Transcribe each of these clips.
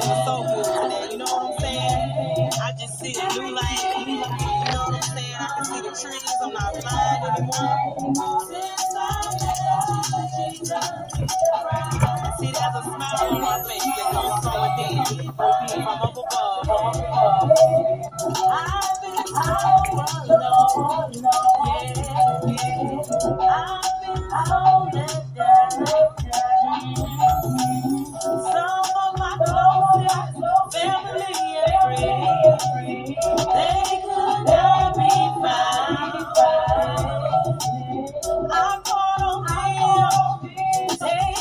feel so good today. You know what I'm saying? I just see the new light. You know what I'm saying? I can see the trees. I'm not blind anymore. See, there's a smile on my face that comes from within, from up above. I've been told, I've been told that some of my closest family and friends, they could not be found. I called on them day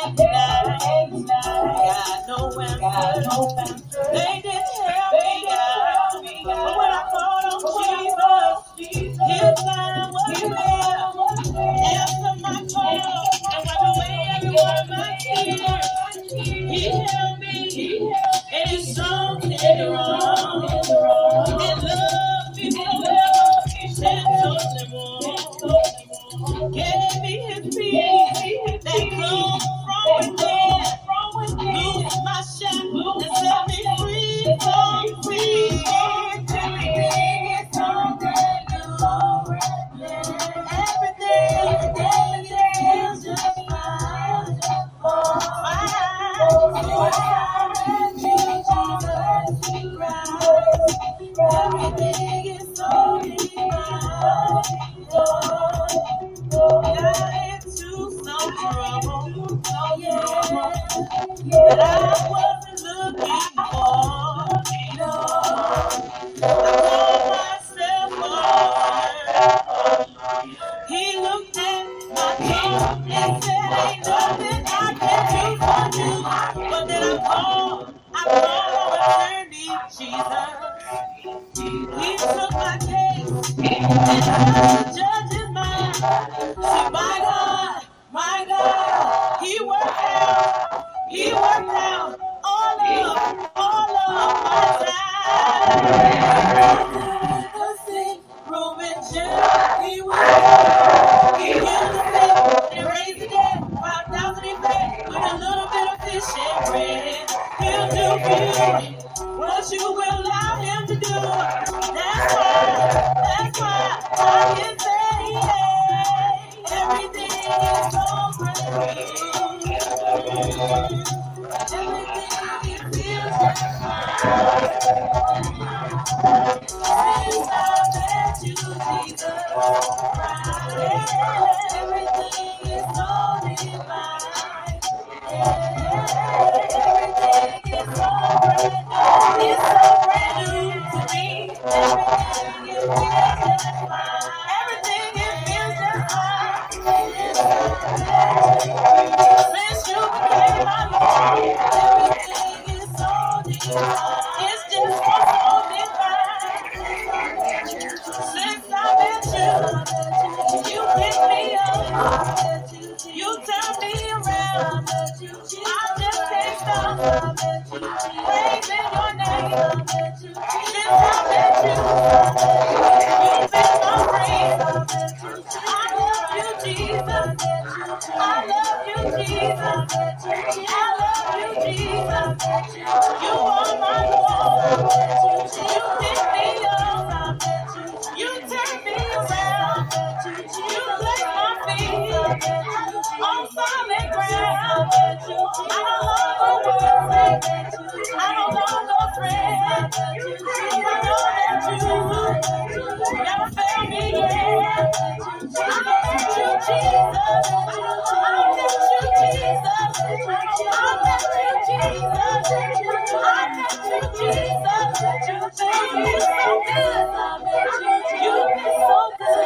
and night, got no answer. They didn't help me out, but when I called on Jesus, His time was real. Answer my call and wipe away every one of my tears. He held me and His song did wrong. And love me forever and totally more. Gave me His peace that comes from within. Loose my shackles and set me free from free. Everything is so good, everything is just fine. Everything is so divine. Got into some trouble, that I wasn't looking for. No, I called myself a lawyer. He looked at my case and said, ain't nothing I can do for you. But then I called on attorney Jesus. He took my case and touched the judge's mind. See, my God, He worked out all of my time. The sick room in jail, He was there. He healed the sick and raised the dead. 5,000 He fed with a little bit of fish and bread. He'll do for you what you will allow Him to do. That's why I can say, yeah, everything is so great. Everything feels just fine. Since I met you, Jesus Christ, everything is so divine. Everything is so brand new. It's so brand new to me. Everything is just fine. Everything is just fine. Since you became my Lord, everything is so divine. It's just so divine. Since I met you picked me up. You turned me around. I just can't stop praising your name. Since I met you, you've been my friend. I love you, Jesus. I love you, Jesus. I love you, Jesus. You are my Lord. You pick me up. You turn me around. You place my feet on solid ground. I no longer worry. I no longer fret. I know that you never fail me yet. I met you, Jesus. I met you, Jesus. I met you, Jesus. I met you, Jesus. You've been so good. You've been so good.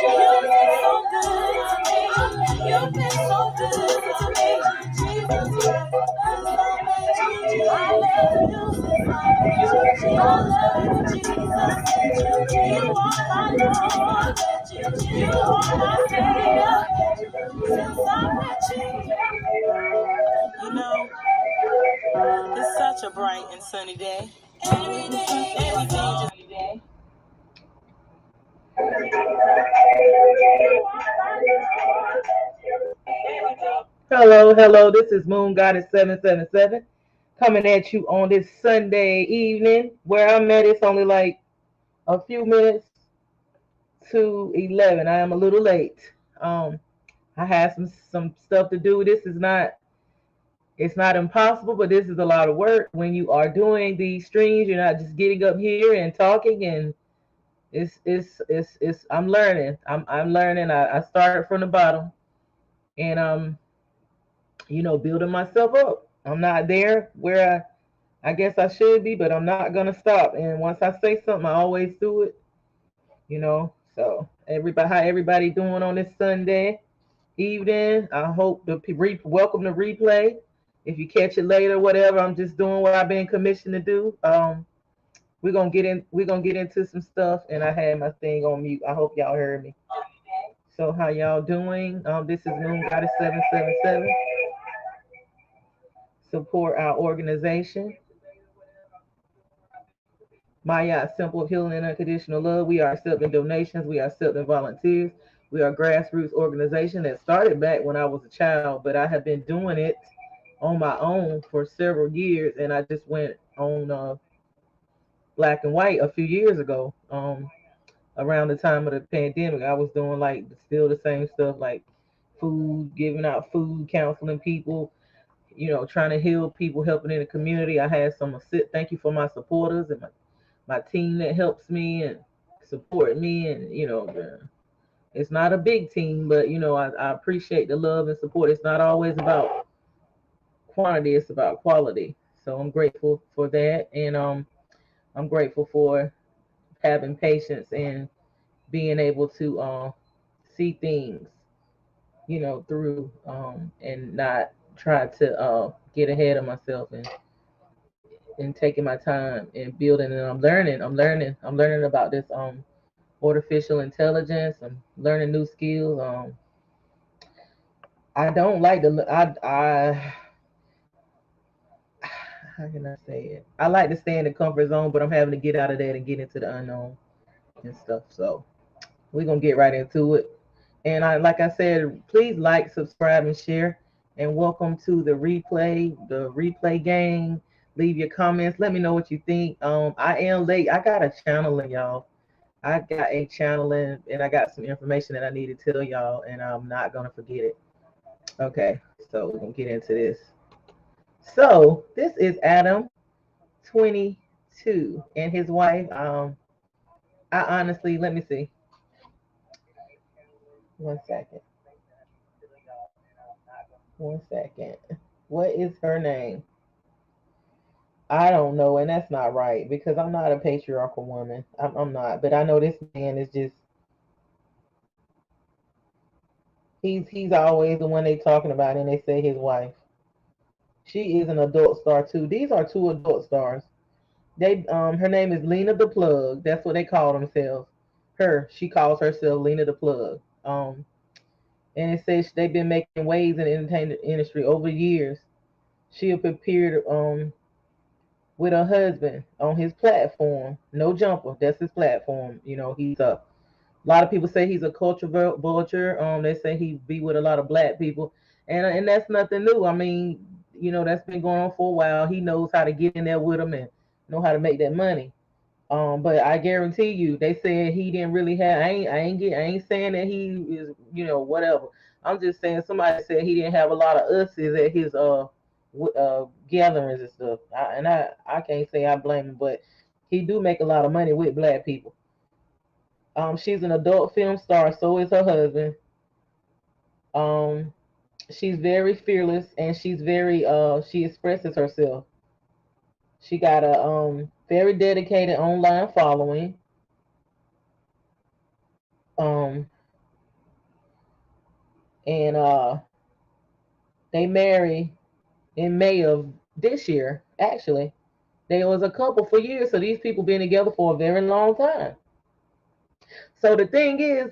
You've been so good to me. You've been so good to me. Jesus Christ, I love you. I love you, Jesus. You are my Lord. You are my Savior. Since I met you. You know, it's such a bright and sunny day. Everything just. Hello, this is Moon Goddess 777 coming at you on this Sunday evening. Where I'm at, it's only like a few minutes to 11. I am a little late. Um, I have some stuff to do. This is not it's not impossible, but this is a lot of work. When you are doing these streams, you're not just getting up here and talking, and it's I'm learning. I'm learning. I started from the bottom, and building myself up. I'm not there where I guess I should be, but I'm not gonna stop. And once I say something, I always do it. So everybody, how everybody doing on this Sunday evening? I hope welcome to replay. If you catch it later, whatever, I'm just doing what I've been commissioned to do. We're gonna get into some stuff, and I had my thing on mute. I hope y'all heard me. So how y'all doing? This is Moon Goddess 777. Support our organization. Maya Simple Healing and Unconditional Love. We are accepting donations. We are accepting volunteers. We are a grassroots organization that started back when I was a child, but I have been doing it on my own for several years, and I just went on Black and White a few years ago. Around the time of the pandemic, I was doing like still the same stuff, like food, giving out food, counseling people, trying to heal people, helping in the community. I had some thank you for my supporters and my team that helps me and support me, and it's not a big team, but I appreciate the love and support. It's not always about quantity, it's about quality. So I'm grateful for that, and I'm grateful for having patience and being able to see things through, and not try to get ahead of myself, and taking my time and building. And I'm learning about this artificial intelligence. I'm learning new skills. I don't like to I how can I say it? I like to stay in the comfort zone, but I'm having to get out of that and get into the unknown and stuff. So we're gonna get right into it. And like I said, please like, subscribe, and share. And welcome to the replay gang. Leave your comments. Let me know what you think. I am late. I got a channeling, y'all. I got a channeling, and I got some information that I need to tell y'all, and I'm not gonna forget it. Okay, so we're gonna get into this. So this is Adam, 22, and his wife. I honestly, let me see. 1 second. 1 second. What is her name? I don't know, and that's not right because I'm not a patriarchal woman. I'm not, but I know this man is just he's always the one they talking about, and they say his wife. She is an adult star too. These are two adult stars. Her name is Lena the Plug. That's what they call themselves. She calls herself Lena the Plug. And it says they've been making waves in the entertainment industry over years. She appeared with her husband on his platform. No Jumper, that's his platform. He's a lot of people say he's a culture vulture. They say he be with a lot of black people, and that's nothing new. I mean, that's been going on for a while. He knows how to get in there with them and know how to make that money. But I guarantee you, they said he didn't really have. I ain't saying that he is, whatever. I'm just saying somebody said he didn't have a lot of us's at his gatherings and stuff. I can't say I blame him, but he do make a lot of money with black people. She's an adult film star. So is her husband. Um, she's very fearless, and she expresses herself. She got a very dedicated online following. Um, and they married in May of this year. Actually, they was a couple for years, so these people been together for a very long time. So the thing is,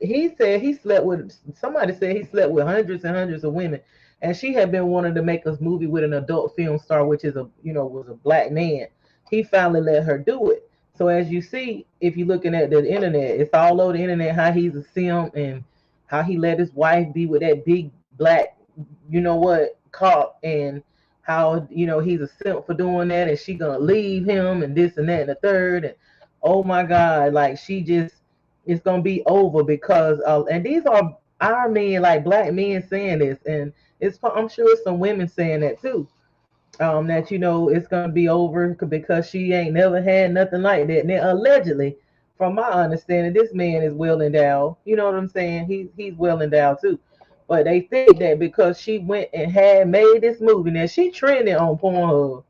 he said he slept with somebody said he slept with hundreds and hundreds of women, and she had been wanting to make a movie with an adult film star, which is was a black man. He finally let her do it. So as you see, if you're looking at the internet, it's all over the internet how he's a simp and how he let his wife be with that big black, cop, and how he's a simp for doing that, and she gonna leave him, and this and that and the third, and oh my God, like she just it's gonna be over because and these are our men, like black men saying this, and I'm sure it's some women saying that too. That it's gonna be over because she ain't never had nothing like that. And then allegedly, from my understanding, this man is well endowed. You know what I'm saying? He's well endowed too. But they think that because she went and had made this movie, now she trending on Pornhub.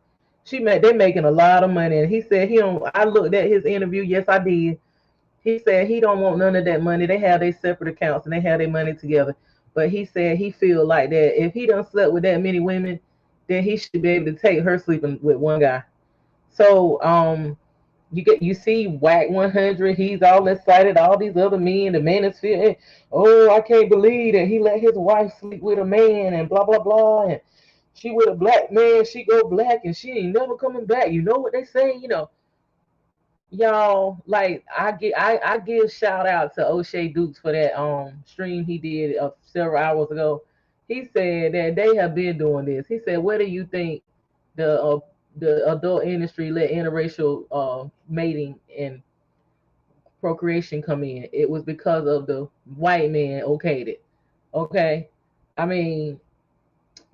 They're making a lot of money, and he said he don't. I looked at his interview. Yes, I did. He said he don't want none of that money. They have their separate accounts and they have their money together. But he said he feel like that if he done slept with that many women, then he should be able to take her sleeping with one guy. So you see Whack 100. He's all excited. All these other men, the manosphere. Oh, I can't believe that he let his wife sleep with a man and blah blah blah. And she with a black man. She go black and she ain't never coming back. You know what they say? Y'all, like I give shout out to O'Shea Dukes for that stream he did several hours ago. He said that they have been doing this. He said, where do you think the uh, the adult industry let interracial mating and procreation come in? It was because of the white man okayed it. Okay, I mean,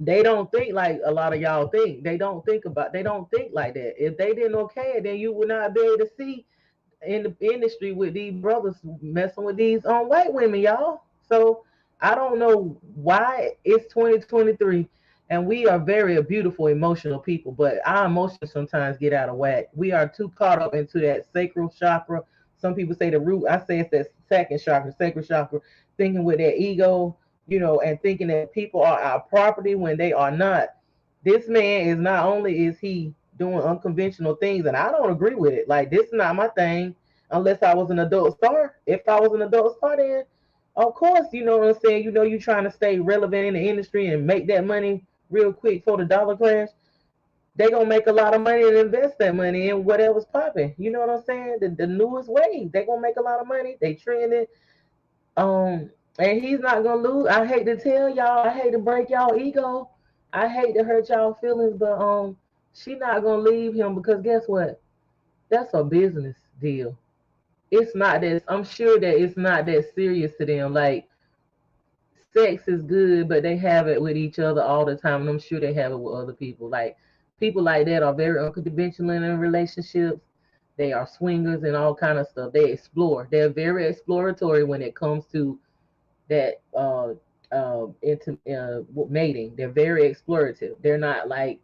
they don't think like a lot of y'all think. They don't think like that. If they didn't okay it, then you would not be able to see in the industry with these brothers messing with these white women, y'all. So I don't know why it's 2023 and we are very beautiful, emotional people, but our emotions sometimes get out of whack. We are too caught up into that sacral chakra. Some people say the root. I say it's that second chakra, sacral chakra, thinking with their ego, and thinking that people are our property when they are not. This man is not only is he doing unconventional things, and I don't agree with it. Like this is not my thing unless I was an adult star. If I was an adult star, then of course, you know what I'm saying. You're trying to stay relevant in the industry and make that money real quick for the dollar crash. They gonna make a lot of money and invest that money in whatever's popping. You know what I'm saying? The newest wave. They gonna make a lot of money. They trending. Um, and he's not gonna lose. I hate to tell y'all, I hate to break y'all ego. I hate to hurt y'all feelings, but she not gonna leave him because guess what? That's a business deal. It's not that I'm sure that it's not that serious to them. Like sex is good, but they have it with each other all the time, and I'm sure they have it with other people. Like people like that are very unconventional in relationships. They are swingers and all kind of stuff. They explore. They're very exploratory when it comes to that into mating. They're very explorative. They're not like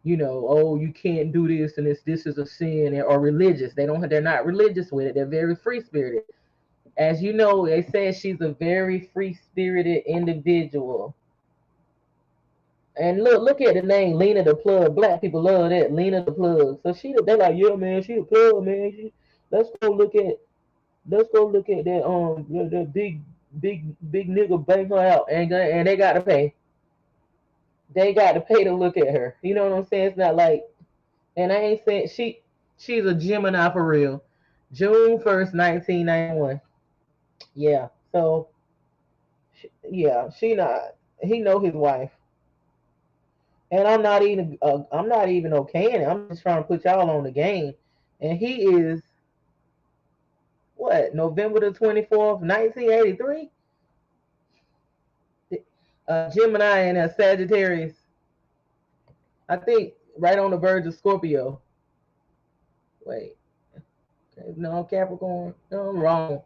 oh, you can't do this and this is a sin or religious. They're not religious with it. They're very free spirited. As you know, they say she's a very free spirited individual. And look at the name, Lena the Plug. Black people love that, Lena the Plug. So they're like, yeah, man, she the plug, man. Let's go look at, that that big nigga bang her out, and they got to pay. They got to pay to look at her. You know what I'm saying? It's not like, and I ain't saying she's a Gemini for real. June 1st, 1991. Yeah. So yeah, she not. He know his wife, and I'm not even okaying it. I'm just trying to put y'all on the game. And he is what? November 24th, 1983. Gemini and a Sagittarius. I think right on the verge of Scorpio. Wait, no Capricorn. No, I'm wrong.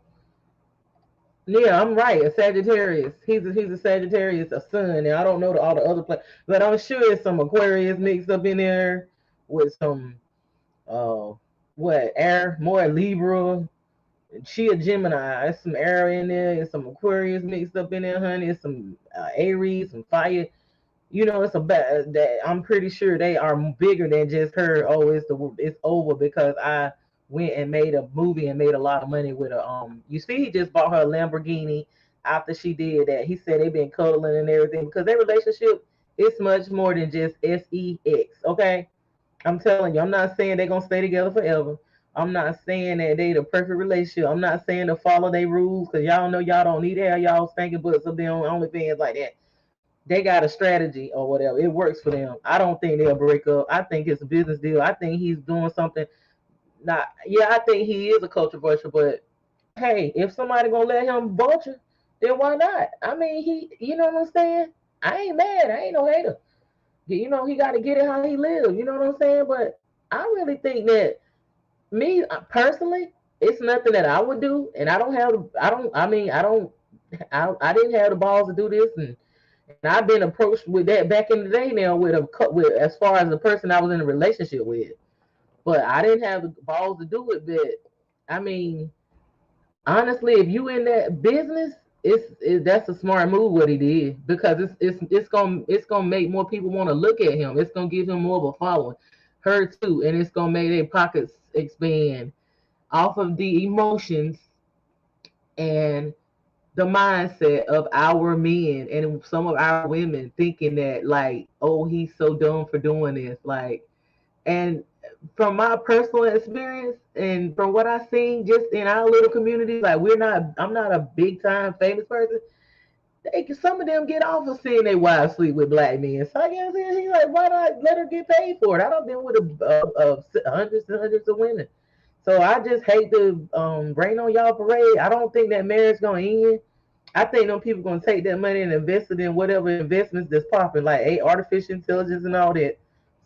Yeah, I'm right. A Sagittarius. He's a Sagittarius, a sun. And I don't know all the other planets, but I'm sure it's some Aquarius mixed up in there with some uh what air, more Libra. She a Gemini. There's some air in there. There's some Aquarius mixed up in there, honey. There's some Aries, some fire. It's a bad that I'm pretty sure they are bigger than just her. Oh, it's over because I went and made a movie and made a lot of money with her. You see, he just bought her a Lamborghini after she did that. He said they've been cuddling and everything because their relationship is much more than just sex. Okay, I'm telling you, I'm not saying they're gonna stay together forever. I'm not saying that they the perfect relationship. I'm not saying to follow their rules because y'all know y'all don't need to have y'all stinking butts up there on OnlyFans like that. they got a strategy or whatever. It works for them. I don't think they'll break up. I think it's a business deal. I think he's doing something. Not, yeah, I think he is a culture vulture, but hey, if somebody gonna let him vulture, then why not? I mean, you know what I'm saying? I ain't mad. I ain't no hater. You know, he got to get it how he lives. You know what I'm saying? But I really think that me personally, it's nothing that I would do, and I don't have. I don't. I mean, I don't. I didn't have the balls to do this, and I've been approached with that back in the day now with as far as the person I was in a relationship with, but I didn't have the balls to do it. But I mean, honestly, if you in that business, that's a smart move what he did because it's gonna make more people want to look at him. It's gonna give him more of a following, her too, and it's gonna make their pockets expand off of the emotions and the mindset of our men and some of our women thinking that like, oh, he's so dumb for doing this, like, and from my personal experience and from what I've seen just in our little community, like I'm not a big time famous person. Some of them get off of seeing their wives sleep with black men. So I guess he's like, why not let her get paid for it? I don't been with hundreds and hundreds of women. So I just hate to rain on y'all parade. I don't think that marriage gonna end. I think them people gonna take that money and invest it in whatever investments that's popping, like artificial intelligence and all that.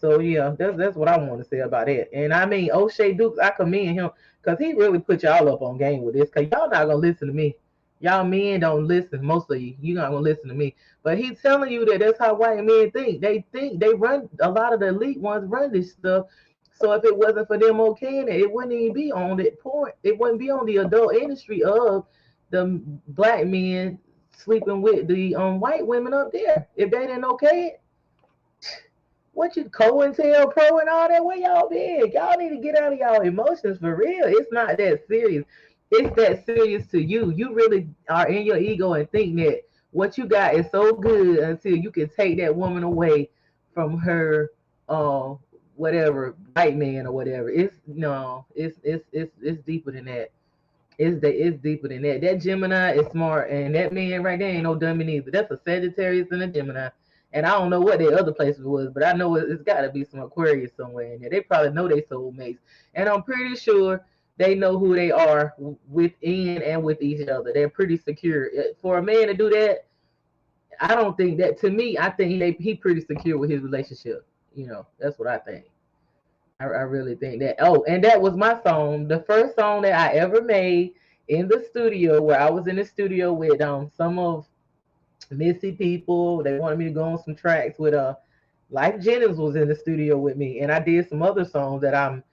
So yeah, that's what I want to say about that. And I mean, O'Shea Dukes, I commend him because he really put y'all up on game with this. Cause y'all not gonna listen to me. Y'all men don't listen. Most of you not gonna listen to me. But he's telling you that that's how white men think. They run a lot of the elite ones run this stuff. So if it wasn't for them okay, it wouldn't even be on that point. It wouldn't be on the adult industry of the black men sleeping with the white women up there. If they didn't okay it, what you COINTELPRO Pro and all that, where y'all been? Y'all need to get out of y'all emotions for real. It's not that serious. It's that serious to you. You really are in your ego and think that what you got is so good until you can take that woman away from her whatever white man or whatever. It's no, it's deeper than that. It's deeper than that. That Gemini is smart, and that man right there ain't no dummy neither. That's a Sagittarius and a Gemini. And I don't know what their other places was, but I know it's got to be some Aquarius somewhere in there. They probably know their soulmates, and I'm pretty sure they know who they are within and with each other. They're pretty secure. For a man to do that, I don't think that. To me, I think he pretty secure with his relationship. You know, that's what I think. I really think that. Oh, and that was my song, the first song that I ever made in the studio, where I was in the studio with some of Missy people. They wanted me to go on some tracks with Life Jennings was in the studio with me, and I did some other songs that I'm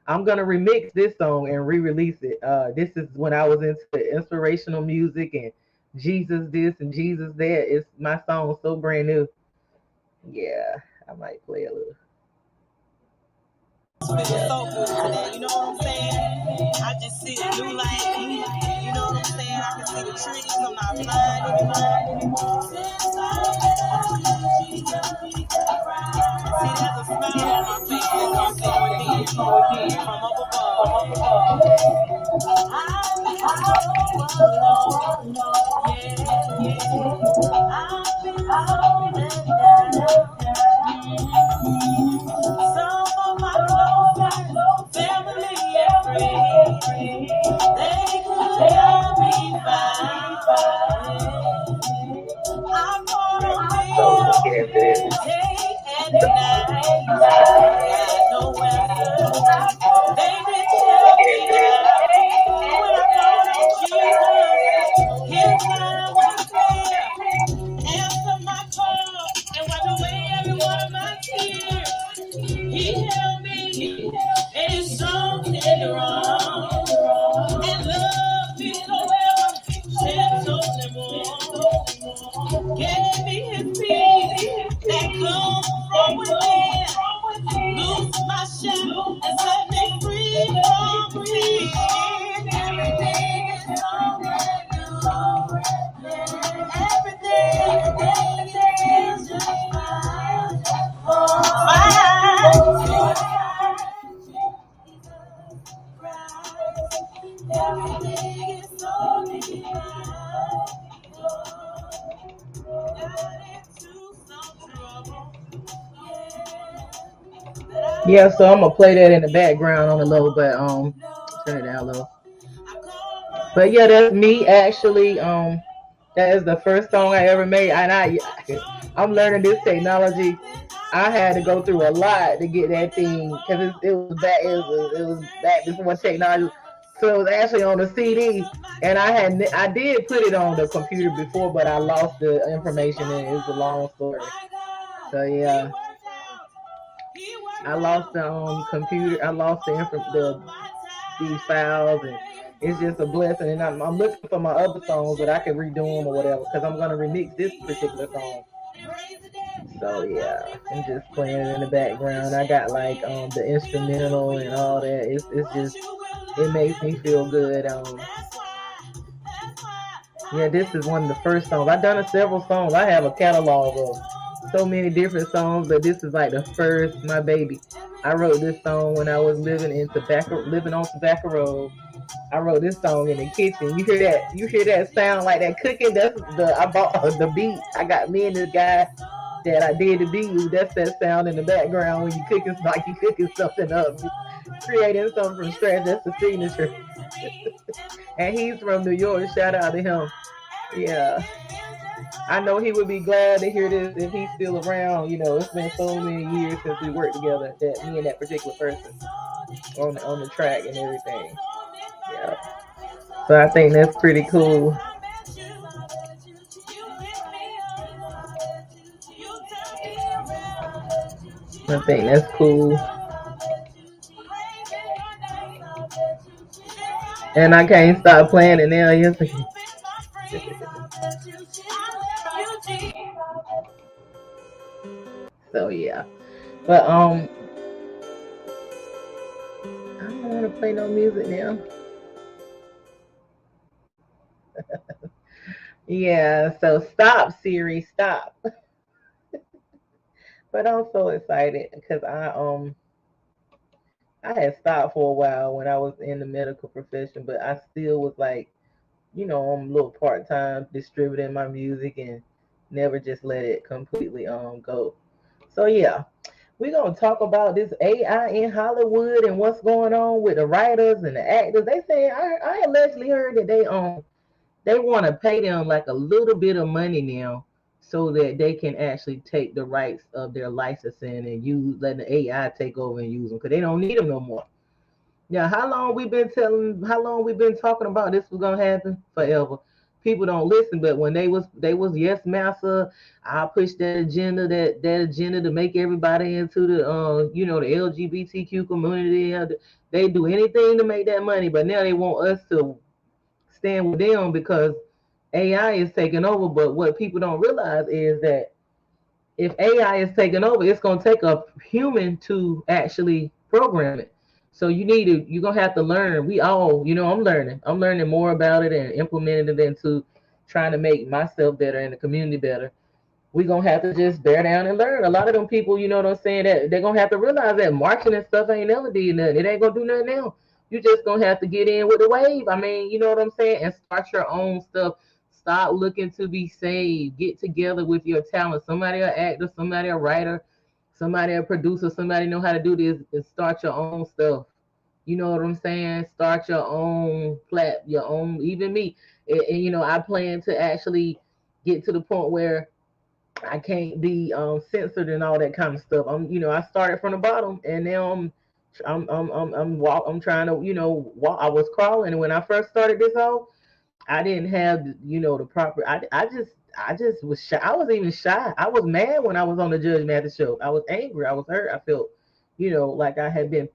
gonna remix this song and re-release it. This is when I was into inspirational music and Jesus this and Jesus that. It's my song so brand new. Yeah, I might play a little. Feeling so good today, you know what I'm saying? I just see a new light, you know what I'm saying? I can see the trees, I'm not blind anymore. Since I met you, see, there's a smile on my face that comes from up above. I've been so alone, yeah. I've been so let down. Some of my closest family and friends, they could not be found. I'm gonna feel day and night. Got no answer. They didn't tell me how. When I thought of Jesus, his mind was clear. Answer my call and wipe away every one of my tears. He held me and his song tender wrong. And loved me so well, gentle and warm. Gave me his peace that comes from within. Loose my shackles and set me free from sin. Everything is alright now. Everything is just fine. Everything is so divine. Got into Yeah, so I'm gonna play that in the background on the low, but turn it down low. But yeah, that's me actually. That is the first song I ever made, and I'm learning this technology. I had to go through a lot to get that thing because it was back before technology. So it was actually on a CD, and I did put it on the computer before, but I lost the information, and it's a long story. So yeah, I lost the computer. I lost these files, and it's just a blessing. And I'm looking for my other songs that I can redo them or whatever because I'm gonna remix this particular song. So yeah, I'm just playing it in the background. I got like the instrumental and all that. It's just it makes me feel good. Yeah, this is one of the first songs. I've done several songs. I have a catalog of so many different songs, but this is like the first, my baby. I wrote this song when I was living on Tobacco Road. I wrote this song in the kitchen. You hear that? You hear that sound like that cooking? That's I bought the beat. I got me and this guy that I did the beat with. That's that sound in the background when you cooking, like you cooking something up, creating something from scratch. That's the signature. And he's from New York. Shout out to him. Yeah. I know he would be glad to hear this if he's still around. You know, it's been so many years since we worked together, that me and that particular person on the track and everything. Yeah. So I think that's pretty cool. I think that's cool. And I can't stop playing it now. So yeah. But I don't want to play no music now. Yeah, so stop Siri, stop. But I'm so excited because I had stopped for a while when I was in the medical profession, but I still was like, I'm a little part time distributing my music and never just let it completely go. So yeah, we're gonna talk about this AI in Hollywood and what's going on with the writers and the actors. They say I allegedly heard that they want to pay them like a little bit of money now so that they can actually take the rights of their licensing and let the AI take over and use them because they don't need them no more. Yeah, how long we been talking about this was gonna happen? Forever. People don't listen, but when they was yes massa, I pushed that agenda to make everybody into the LGBTQ community. They do anything to make that money, but now they want us to stand with them because AI is taking over. But what people don't realize is that if AI is taking over, it's going to take a human to actually program it. So you're going to have to learn. We all, I'm learning more about it and implementing it into trying to make myself better and the community better. We're going to have to just bear down and learn. A lot of them people, you know what I'm saying, that they're going to have to realize that marketing and stuff ain't never did nothing. It ain't going to do nothing now. You just going to have to get in with the wave. I mean, you know what I'm saying? And start your own stuff. Stop looking to be saved. Get together with your talent. Somebody an actor, somebody a writer, somebody a producer, somebody know how to do this and start your own stuff. You know what I'm saying? Start your own your own, even me. And I plan to actually get to the point where I can't be censored and all that kind of stuff. I started from the bottom, and now I'm trying to, walk. I was crawling, and when I first started this all, I didn't have, the proper. I just was shy. I was even shy. I was mad when I was on the Judge Mathis show. I was angry. I was hurt. I felt, like I had been,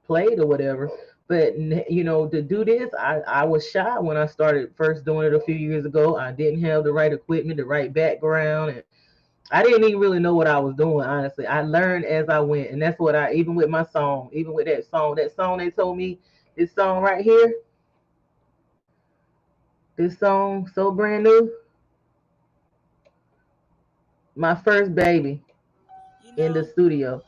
played or whatever. But to do this, I was shy when I started first doing it a few years ago. I didn't have the right equipment, the right background, and I didn't even really know what I was doing. Honestly, I learned as I went, and that's what even with my song, even with that song they told me, this song right here, this song so brand new, my first baby in the studio.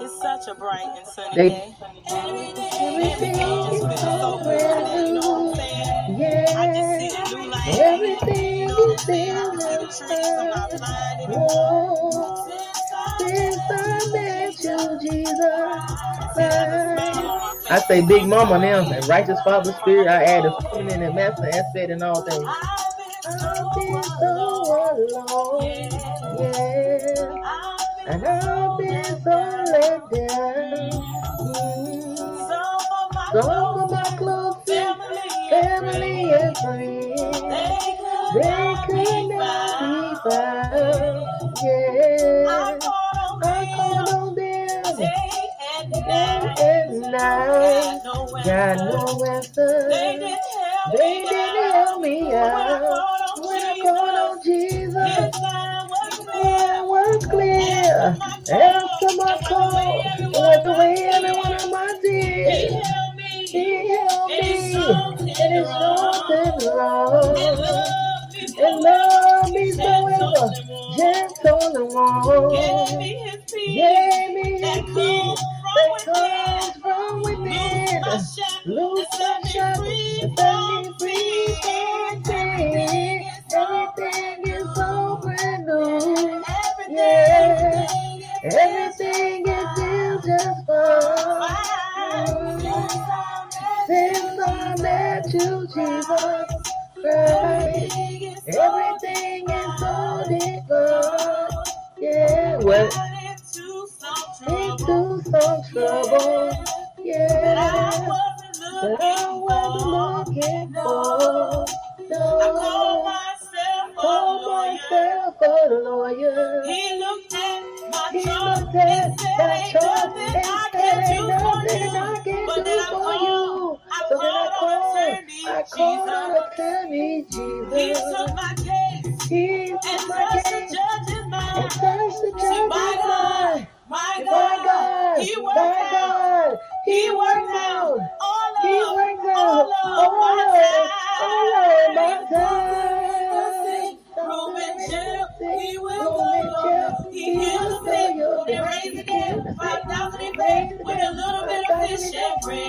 It's such a bright and sunny day. Everything just feels so good today. You know what I'm saying? Yeah, I just see the new light. everything You know what I'm saying? I can see the trees. I'm not blind anymore. since I met you, Jesus Christ. I say Big Mama now, and righteous Father Spirit. I add the feminine and masculine aspect and all things. I've been so alone, yeah, and I've been so let down. Some of my closest family and friends, they could not be found. Yeah, I called on them day and night, got no answer. They didn't help me out. When I called on Jesus, it was clear. Answer my call, wiped away every one of my tears. He helped me, and it's something wrong. And love me so ever, gentle and warm. Gave me his peace that comes from within. Lose my shackles and set me free from sin. Everything is so brand new. Yeah, everything is still just fine. Since I met you, Jesus Christ, everything is so divine. Yeah, what? Into some trouble. Yeah, that I wasn't looking for. No, I called myself a lawyer. He looked at my chart and said, ain't nothing I can do for you. So then I called on attorney Jesus. He took my case. He took my case. And touched the judge's mind. My God, He worked out. He worked out all of my time. Room in jail, He will blow your. He healed me, He raised again. 5,000 He paid with a little bit of fish and bread.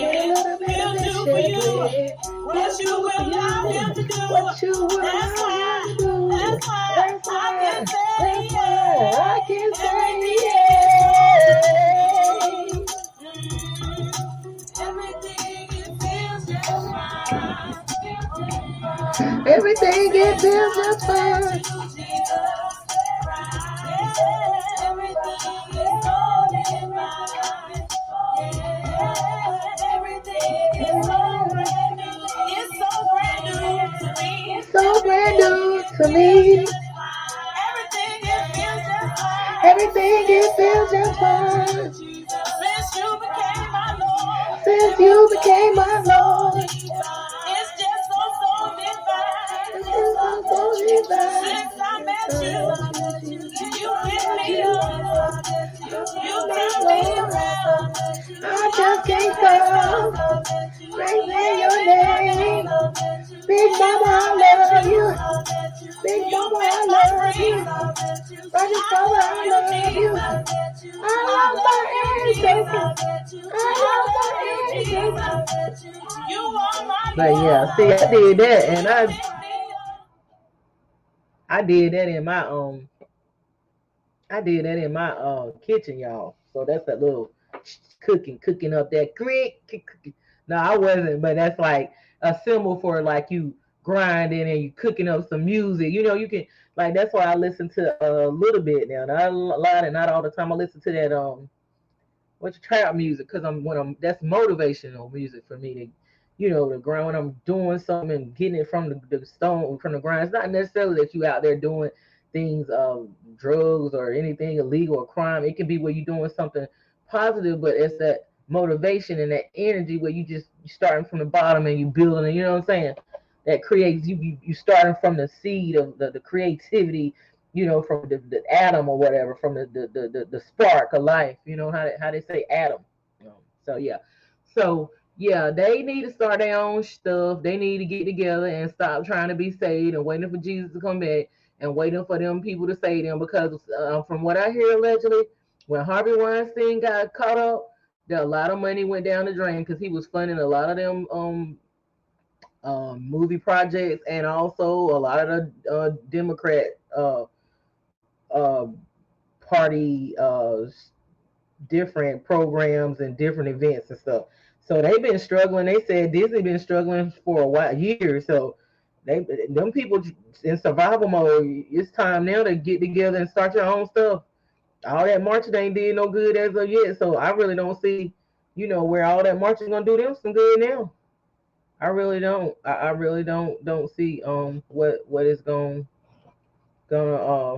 He'll do for you what you will allow Him to do. That's why I can say yeah. Everything it feels just fine. So brand new to me. Everything it feels just fine. Since you became my Lord. It's just so divine. Since I met you, you picked me up. You turned me around. I just can't stop praising your name. Big Mama, I love you. Big Mama, I love you. Roger Father, I love you. I love my ancestors. I love my ancestors. But yeah, see, I did that, and I did that in my kitchen, y'all. So that's that little cooking up that creek. No, I wasn't, but that's like a symbol for like you grinding and you cooking up some music. You know, you can like that's why I listen to a little bit now, not a lot and not all the time. I listen to that what's trap music because that's motivational music for me to, you know, the grind when I'm doing something and getting it from the stone from the grind. It's not necessarily that you out there doing things drugs or anything illegal or crime. It can be where you're doing something positive, but it's that motivation and that energy where you starting from the bottom and you building and you know what I'm saying, that creates you starting from the seed of the creativity, you know, from the atom or whatever, from the spark of life, you know, how they say atom. So yeah. So yeah, they need to start their own stuff. They need to get together and stop trying to be saved and waiting for Jesus to come back and waiting for them people to save them. Because from what I hear allegedly, when Harvey Weinstein got caught up, there a lot of money went down the drain because he was funding a lot of them movie projects and also a lot of the Democrat party different programs and different events and stuff. So they've been struggling. They said Disney been struggling for a while, years. So them people in survival mode. It's time now to get together and start your own stuff. All that marching ain't did no good as of yet. So I really don't see, where all that marching gonna do them some good now. I really don't. I really don't see what is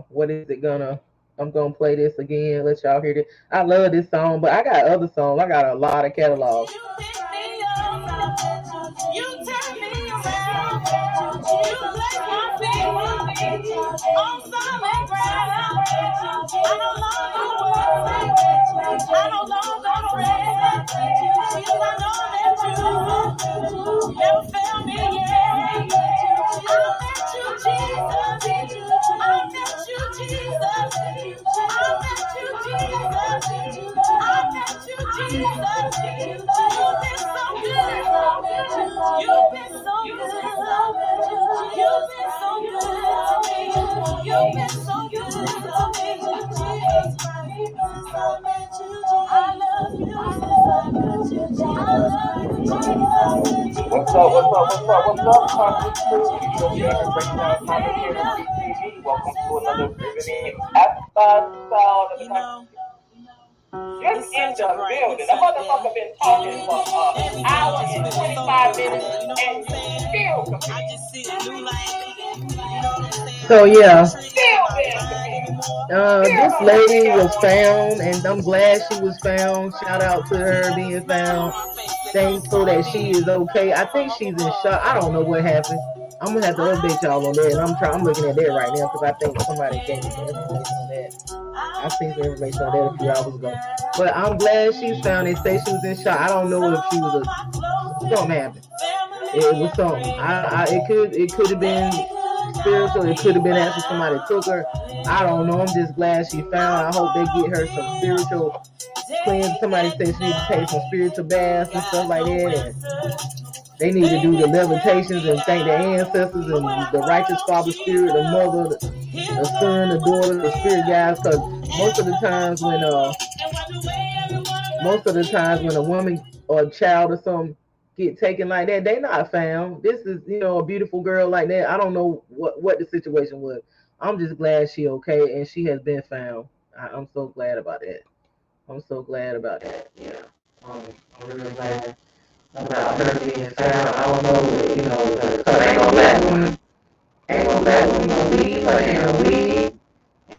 what is it gonna. I'm gonna play this again. Let y'all hear this. I love this song, but I got other songs. I got a lot of catalogs. You pick me up, you turn me around, you place my feet on solid ground. I no longer worry, I no longer fret, 'cause I know that you never fail me yet. I met you, Jesus. I met you, Jesus. I met you, Jesus. I met you, Jesus. You've been so good. You've been so good. You've been so good to me. You've been so good to me. Jesus Christ, I met you, Jesus. I love you, Jesus. I love you, Jesus. What's up? What's up? What's up? What's up? Positive Crew, your favorite breakdown commentary TV. Welcome to another riveting episode of the just in the building. The motherfucker been talking for an hour and 25 minutes and still confused. I just see a new light. You know what I'm saying? So yeah, Still being this lady was found, and I'm glad she was found. Shout out to her being found. Thankful that she is okay. I think she's in shock. I don't know what happened. I'm gonna have to update y'all on that. And I'm looking at that right now because I think somebody gave me some information on that. I seen some information on that a few hours ago. But I'm glad she's found. They say she was in shock. I don't know if she was something happened. It was something. It could have been spiritual. It could have been after somebody took her. I don't know. I'm just glad she found. I hope they get her some spiritual cleanse. Somebody said she needs to take some spiritual baths and stuff like that. And they need to do the levitations and thank their ancestors and the righteous Father Spirit, the Mother, the Son, the Daughter, the Spirit guides. Because most of the times when a woman or a child or something get taken like that, they not found. This is, a beautiful girl like that. I don't know what the situation was. I'm just glad she okay and she has been found. I'm so glad about that. I'm so glad about that. Yeah. I'm really glad about her being found. I don't know, because ain't no black woman gonna leave her in a wig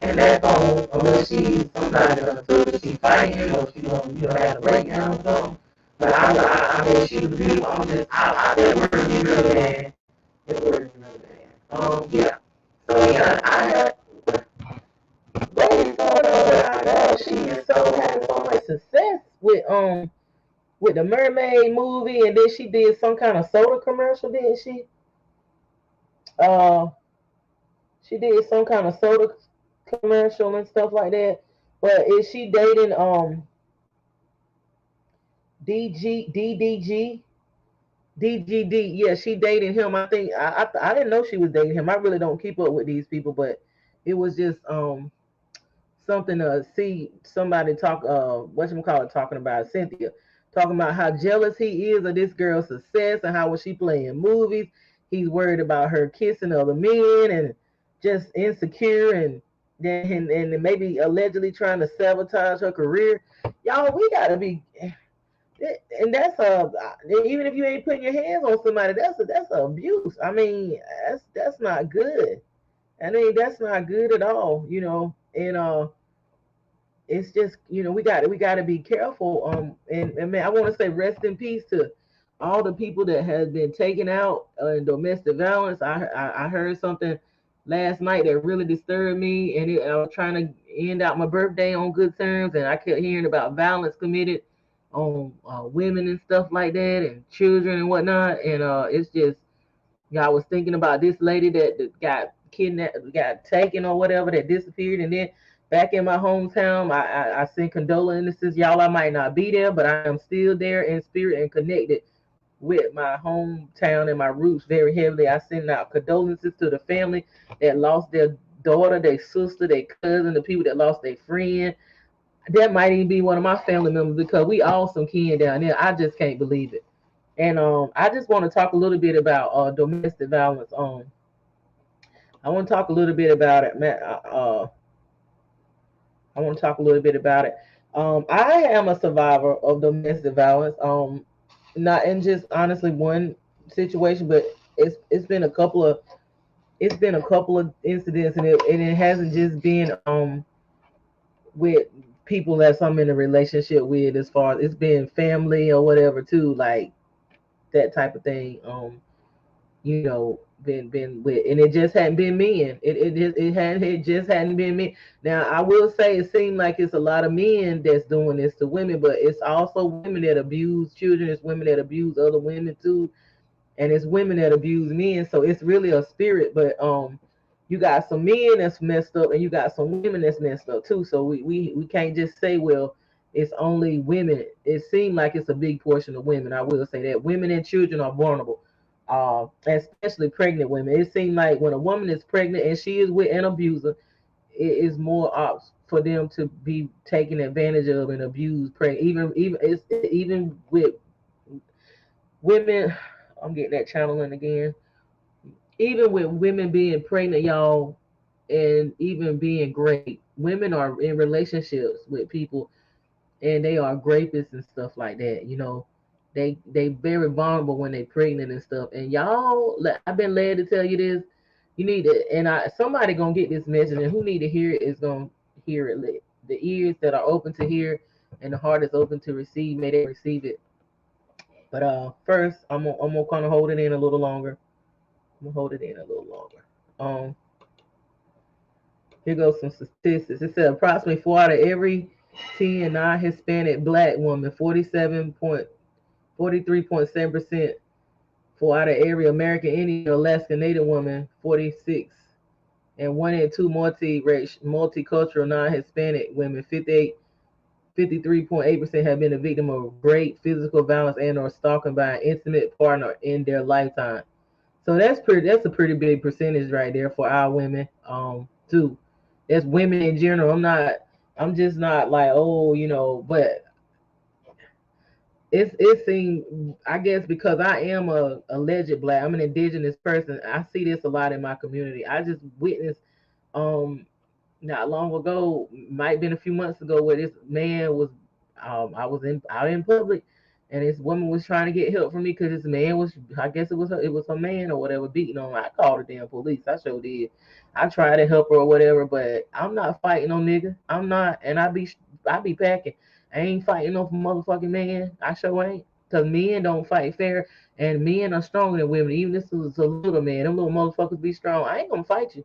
and that's on unless she's somebody gonna took her, she fighting or she gonna have a breakdown or something. But I mean, she was beautiful. That word is really bad. That word is really bad. Yeah. So yeah, I had she is had so much success with the Mermaid movie, and then she did some kind of soda commercial, didn't she? She did some kind of soda commercial and stuff like that. But is she dating DGD? Yeah, she dating him. I think I didn't know she was dating him. I really don't keep up with these people, but it was just something to see somebody talk talking about Cynthia, talking about how jealous he is of this girl's success and how when she playing movies, he's worried about her kissing other men and just insecure and maybe allegedly trying to sabotage her career. Y'all, we gotta be, and that's even if you ain't putting your hands on somebody, that's abuse. I mean, that's not good. I mean, that's not good at all, and it's just, we got to be careful. And man, I want to say rest in peace to all the people that have been taken out in domestic violence. I heard something last night that really disturbed me, and I was trying to end out my birthday on good terms, and I kept hearing about violence committed on women and stuff like that, and children and whatnot. And it's just, I was thinking about this lady that got kidnapped, got taken or whatever, that disappeared, and then back in my hometown, I send condolences. Y'all, I might not be there, but I am still there in spirit and connected with my hometown and my roots very heavily. I send out condolences to the family that lost daughter, their sister, their cousin, the people that lost their friend. That might even be one of my family members because we all some kin down there. I just can't believe it. And I just want to talk a little bit about domestic violence. I want to talk a little bit about it, man. I want to talk a little bit about it. I am a survivor of domestic violence. Not in just honestly one situation, but it's been a couple of incidents, and it hasn't just been with people that I'm in a relationship with. As far as it's been family or whatever too, like that type of thing. Been with, and it just hadn't been men. It just hadn't been men. Now I will say it seemed like it's a lot of men that's doing this to women, but it's also women that abuse children. It's women that abuse other women too, and it's women that abuse men. So it's really a spirit. But you got some men that's messed up, and you got some women that's messed up too. So we can't just say, well, it's only women. It seems like it's a big portion of women. I will say that women and children are vulnerable, especially pregnant women. It seems like when a woman is pregnant and she is with an abuser, it is more ops for them to be taken advantage of and abused. Even with women. I'm getting that channeling again. Even with women being pregnant, y'all, and even being great, women are in relationships with people, and they are rapists and stuff like that. They very vulnerable when they pregnant and stuff. And y'all, I've been led to tell you this. You need to, and somebody gonna get this message, and who need to hear it is gonna hear it. The ears that are open to hear, and the heart is open to receive, may they receive it. But first, I'm gonna kind of hold it in a little longer. I'm gonna hold it in a little longer. Um, Here goes some statistics. It said approximately 4 out of every 10 non-Hispanic black women, 43.7%, 4 out of every American Indian, Alaska Native woman, 46, and 1 in 2 multicultural non-Hispanic women, 53.8% have been a victim of rape, physical violence, and or stalking by an intimate partner in their lifetime. So that's a pretty big percentage right there for our women too. That's women in general. I'm just not like, oh, but it seems, I guess, because I am a alleged black, I'm an indigenous person. I see this a lot in my community. I just witnessed um not long ago, might have been a few months ago, where this man was, I was out in public, and this woman was trying to get help from me because this man was, I guess it was her man or whatever beating on her. I called the damn police. I sure did. I tried to help her or whatever, but I'm not fighting no nigga. I'm not, and I be packing. I ain't fighting no motherfucking man. I sure ain't. Cause men don't fight fair, and men are stronger than women. Even this is a little man. Them little motherfuckers be strong. I ain't gonna fight you.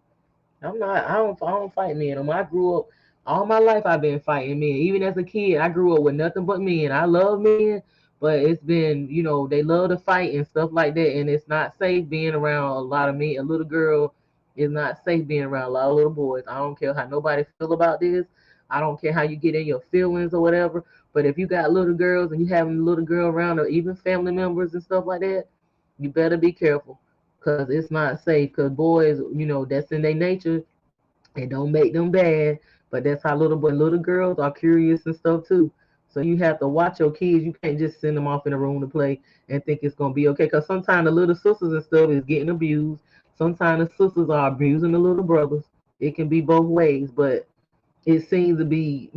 I'm not. I don't fight men. I grew up all my life. I've been fighting men. Even as a kid, I grew up with nothing but men. I love men, but it's been, they love to fight and stuff like that, and it's not safe being around a lot of men. A little girl is not safe being around a lot of little boys. I don't care how nobody feel about this. I don't care how you get in your feelings or whatever. But if you got little girls and you having a little girl around, or even family members and stuff like that, you better be careful because it's not safe. Because boys, that's in their nature. It don't make them bad, but that's how little girls are curious and stuff too. So you have to watch your kids. You can't just send them off in a room to play and think it's gonna be okay. Cause sometimes the little sisters and stuff is getting abused. Sometimes the sisters are abusing the little brothers. It can be both ways, but it seems to be,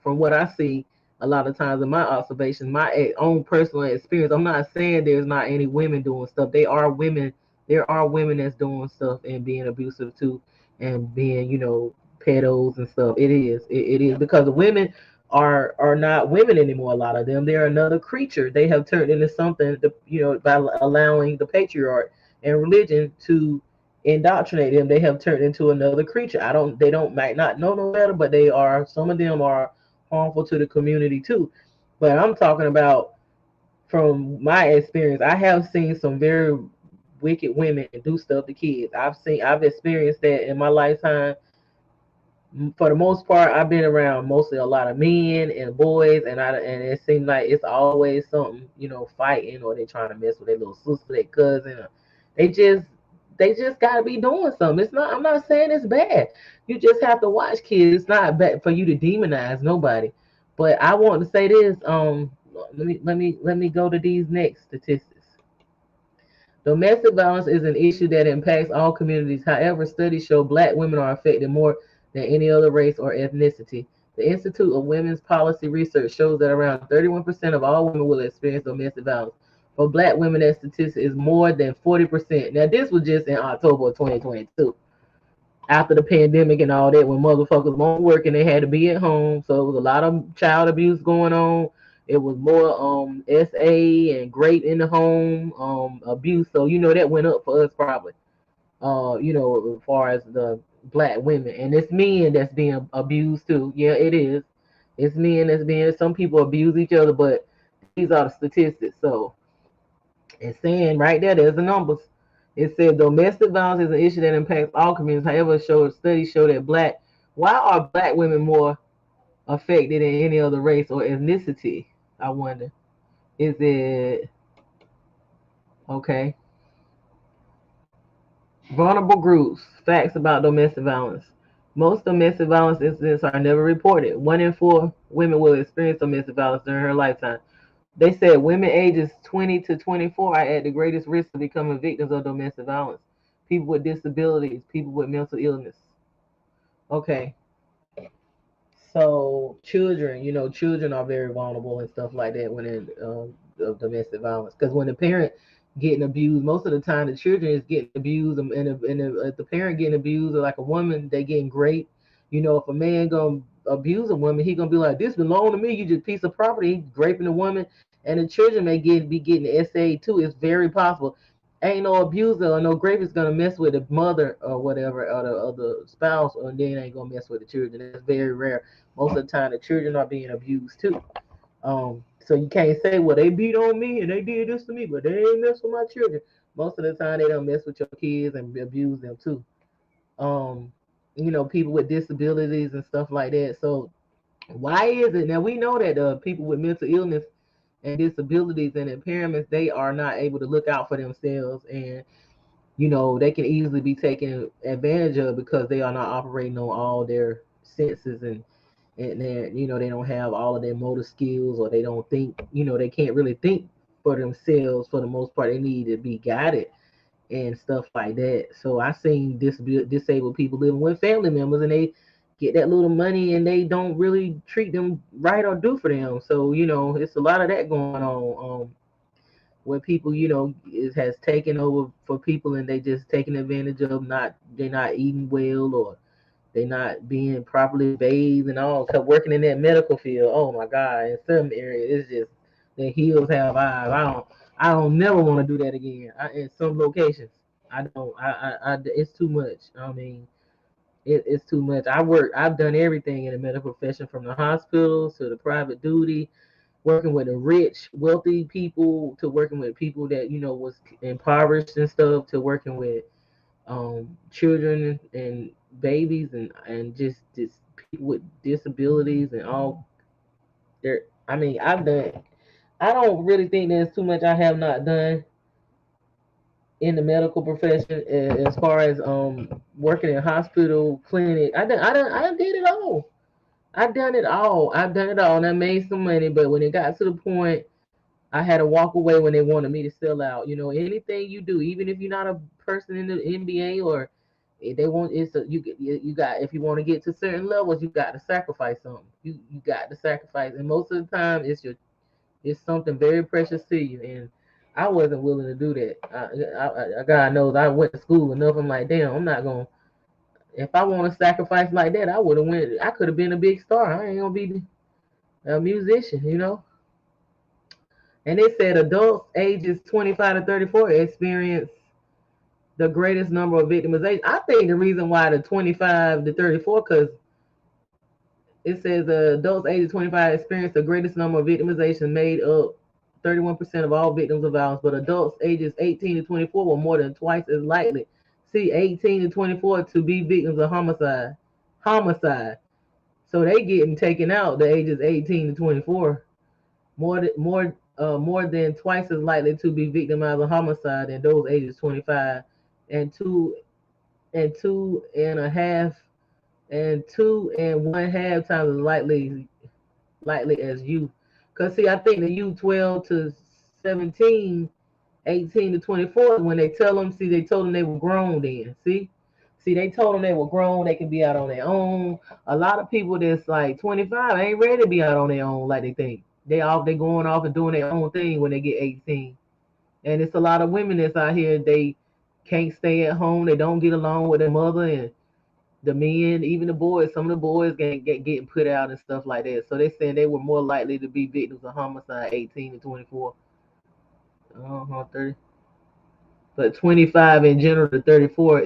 from what I see, a lot of times in my observation, my own personal experience. I'm not saying there's not any women doing stuff. They are women. There are women that's doing stuff and being abusive too, and being, pedos and stuff. It is because the women are not women anymore. A lot of them, they're another creature. They have turned into something, by allowing the patriarch and religion to indoctrinate them. They have turned into another creature. They don't might not know no better, but some of them are harmful to the community too. But I'm talking about from my experience. I have seen some very wicked women do stuff to kids. I've experienced that in my lifetime. For the most part, I've been around mostly a lot of men and boys, and it seems like it's always something, fighting, or they trying to mess with their little sister, their cousin. They just they just got to be doing something. It's not. I'm not saying it's bad. You just have to watch kids. It's not bad for you to demonize nobody. But I want to say this. Let me go to these next statistics. Domestic violence is an issue that impacts all communities. However, studies show black women are affected more than any other race or ethnicity. The Institute of Women's Policy Research shows that around 31% of all women will experience domestic violence. For black women, that statistic is more than 40%. Now, this was just in October of 2022, after the pandemic and all that, when motherfuckers weren't working, they had to be at home. So it was a lot of child abuse going on. It was more SA and great in the home abuse. So that went up for us probably. As far as the black women, and it's men that's being abused too. Yeah, it is. It's men that's being. Some people abuse each other, but these are the statistics. So it's saying right there, there's the numbers. It said domestic violence is an issue that impacts all communities. However, studies show that why are black women more affected than any other race or ethnicity? I wonder. Is it okay? Vulnerable groups. Facts about domestic violence. Most domestic violence incidents are never reported. 1 in 4 women will experience domestic violence during her lifetime. They said women ages 20 to 24 are at the greatest risk of becoming victims of domestic violence. People with disabilities, people with mental illness. Okay, so children, children are very vulnerable and stuff like that when in of domestic violence. Because when the parent getting abused, most of the time the children is getting abused, and if the parent getting abused, or like a woman, they getting raped. If a man gonna abuse a woman, he gonna be like, "This belong to me. You just piece of property." He's raping the woman, and the children may be getting SA too. It's very possible. Ain't no abuser or no rapist gonna mess with the mother or whatever, or the spouse, or then ain't gonna mess with the children. That's very rare. Most of the time, the children are being abused too. So you can't say, well, they beat on me and they did this to me, but they ain't mess with my children. Most of the time, they don't mess with your kids and abuse them too. Um, people with disabilities and stuff like that. So why is it now? We know that people with mental illness and disabilities and impairments, they are not able to look out for themselves, and they can easily be taken advantage of because they are not operating on all their senses, and they don't have all of their motor skills, or they don't think, they can't really think for themselves for the most part. They need to be guided and stuff like that. So I seen disabled people living with family members, and they get that little money and they don't really treat them right or do for them. So it's a lot of that going on, where people, it has taken over for people, and they just taking advantage of, not they're not eating well, or they not being properly bathed and all. Cause working in that medical field, oh my God, in some areas it's just the hills have eyes. I don't never want to do that again. In some locations, I don't. It's too much. I mean, it's too much. I've done everything in the medical profession, from the hospitals to the private duty, working with the rich, wealthy people, to working with people that was impoverished and stuff, to working with children and babies, and just people with disabilities and all. There, I mean, I've done. I don't really think there's too much I have not done in the medical profession, as far as working in hospital, clinic. I did it all. I've done it all. I've done it all, and I made some money. But when it got to the point, I had to walk away when they wanted me to sell out. Anything you do, even if you're not a person in the NBA, or if they want, you got, if you want to get to certain levels, you got to sacrifice something. You got to sacrifice, and most of the time it's something very precious to you. And I wasn't willing to do that. God knows I went to school enough. I'm like, damn, I'm not gonna. If I want to sacrifice like that, I would have went. I could have been a big star. I ain't gonna be a musician. And they said adults ages 25 to 34 experience the greatest number of victimization. I think the reason why the 25 to 34, because it says adults ages 25 experience the greatest number of victimization, made up 31% of all victims of violence, but adults ages 18 to 24 were more than twice as likely, see, 18 to 24, to be victims of homicide. Homicide. So they getting taken out, the ages 18 to 24. More than twice as likely to be victimized of homicide than those ages 25 and two and a half and 2 1/2 times as likely as youth. Cause see, I think the youth 12 to 17, 18 to 24, when they tell them, see, they told them they were grown then. See, they told them they were grown, they can be out on their own. A lot of people that's like 25 ain't ready to be out on their own like they think. They going off and doing their own thing when they get 18. And it's a lot of women that's out here, they can't stay at home, they don't get along with their mother, and the men, even the boys, some of the boys getting put out and stuff like that. So they saying they were more likely to be victims of homicide 18 to 24. 30. But 25 in general to 34,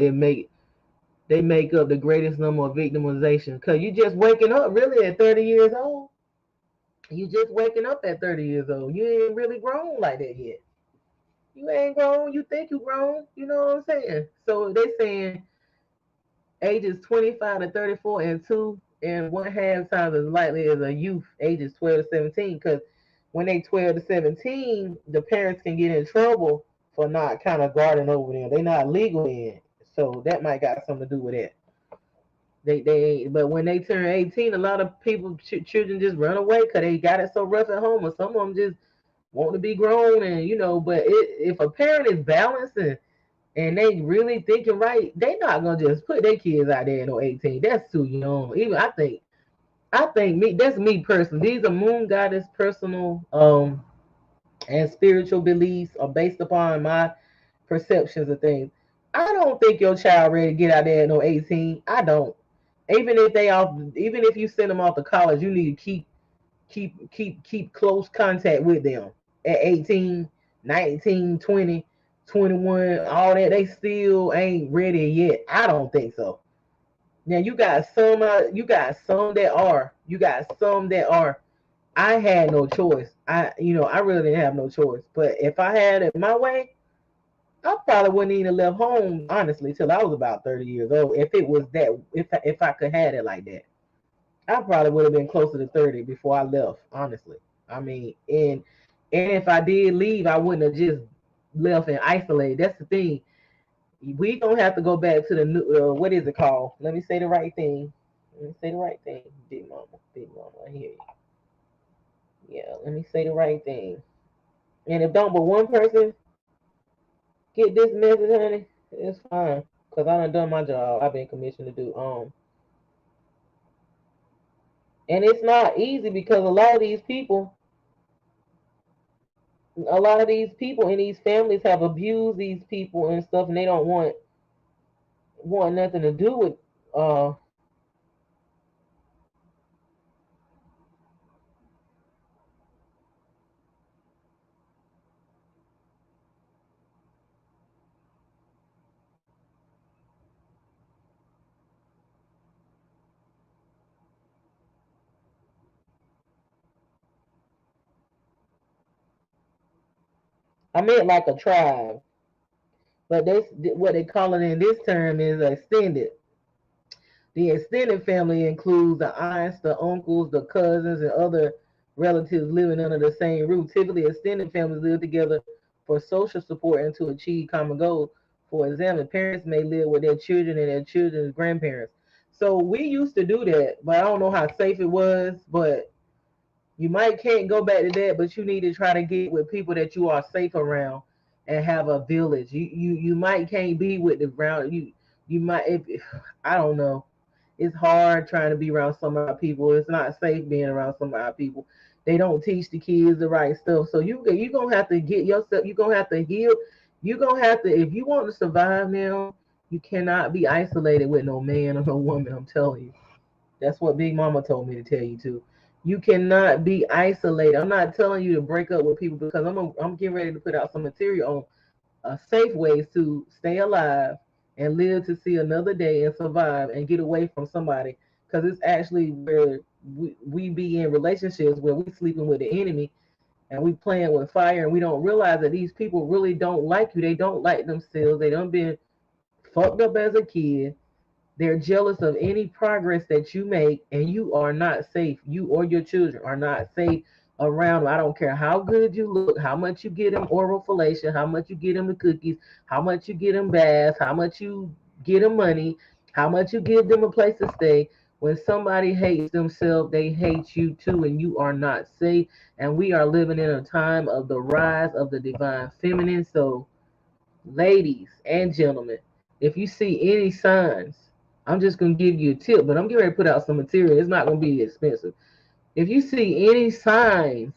they make up the greatest number of victimization. Cause you just waking up really at 30 years old. You just waking up at 30 years old. You ain't really grown like that yet. You ain't grown. You think you grown. You know what I'm saying? So they saying ages 25 to 34 and 2 1/2 times as likely as a youth ages 12 to 17. Because when they 12 to 17, the parents can get in trouble for not kind of guarding over them. They not legal in, so that might got something to do with it. But when they turn 18, a lot of people children just run away because they got it so rough at home, or some of them just want to be grown, and But if a parent is balancing and they really thinking right, they not gonna just put their kids out there at no 18. That's too young. Even I think me, that's me personally. These are moon goddess personal and spiritual beliefs are based upon my perceptions of things. I don't think your child ready to get out there at no 18. I don't. Even if you send them off to college, you need to keep close contact with them at 18, 19, 20, 21, all that. They still ain't ready yet. I don't think so. Now you got some that are. I had no choice. I really didn't have no choice. But if I had it my way, I probably wouldn't even left home honestly till I was about 30 years old. If it was that, if I could have it like that, I probably would have been closer to 30 before I left. Honestly, I mean, and if I did leave, I wouldn't have just left and isolated. That's the thing. We gonna have to go back to the new. What is it called? Let me say the right thing. Let me say the right thing, big mama. I hear you. Yeah, let me say the right thing. And if don't but one person get this message, honey, it's fine. Cause I done my job. I've been commissioned to do. And it's not easy because a lot of these people in these families have abused these people and stuff, and they don't want nothing to do with. Uh, I meant like a tribe, but this what they call it in this term is extended. The extended family includes the aunts, the uncles, the cousins, and other relatives living under the same roof. Typically, extended families live together for social support and to achieve common goals. For example, parents may live with their children and their children's grandparents. So we used to do that, but I don't know how safe it was. But you might can't go back to that, but you need to try to get with people that you are safe around and have a village. You might can't be with the ground. You might if I don't know. It's hard trying to be around some of our people. It's not safe being around some of our people. They don't teach the kids the right stuff. So you gonna have to get yourself. You gonna have to heal. You gonna have to if you want to survive now. You cannot be isolated with no man or no woman. I'm telling you. That's what Big Mama told me to tell you too. You cannot be isolated. I'm not telling you to break up with people because I'm getting ready to put out some material on safe ways to stay alive and live to see another day and survive and get away from somebody because it's actually where we be in relationships where we sleeping with the enemy and we playing with fire and we don't realize that these people really don't like you. They don't like themselves. They done been fucked up as a kid. They're jealous of any progress that you make, and you are not safe. You or your children are not safe around them. I don't care how good you look, how much you get them oral fellation, how much you get them the cookies, how much you get them baths, how much you get them money, how much you give them a place to stay. When somebody hates themselves, they hate you too, and you are not safe. And we are living in a time of the rise of the divine feminine. So, ladies and gentlemen, if you see any signs, I'm just gonna give you a tip, but I'm getting ready to put out some material. It's not gonna be expensive. If you see any signs,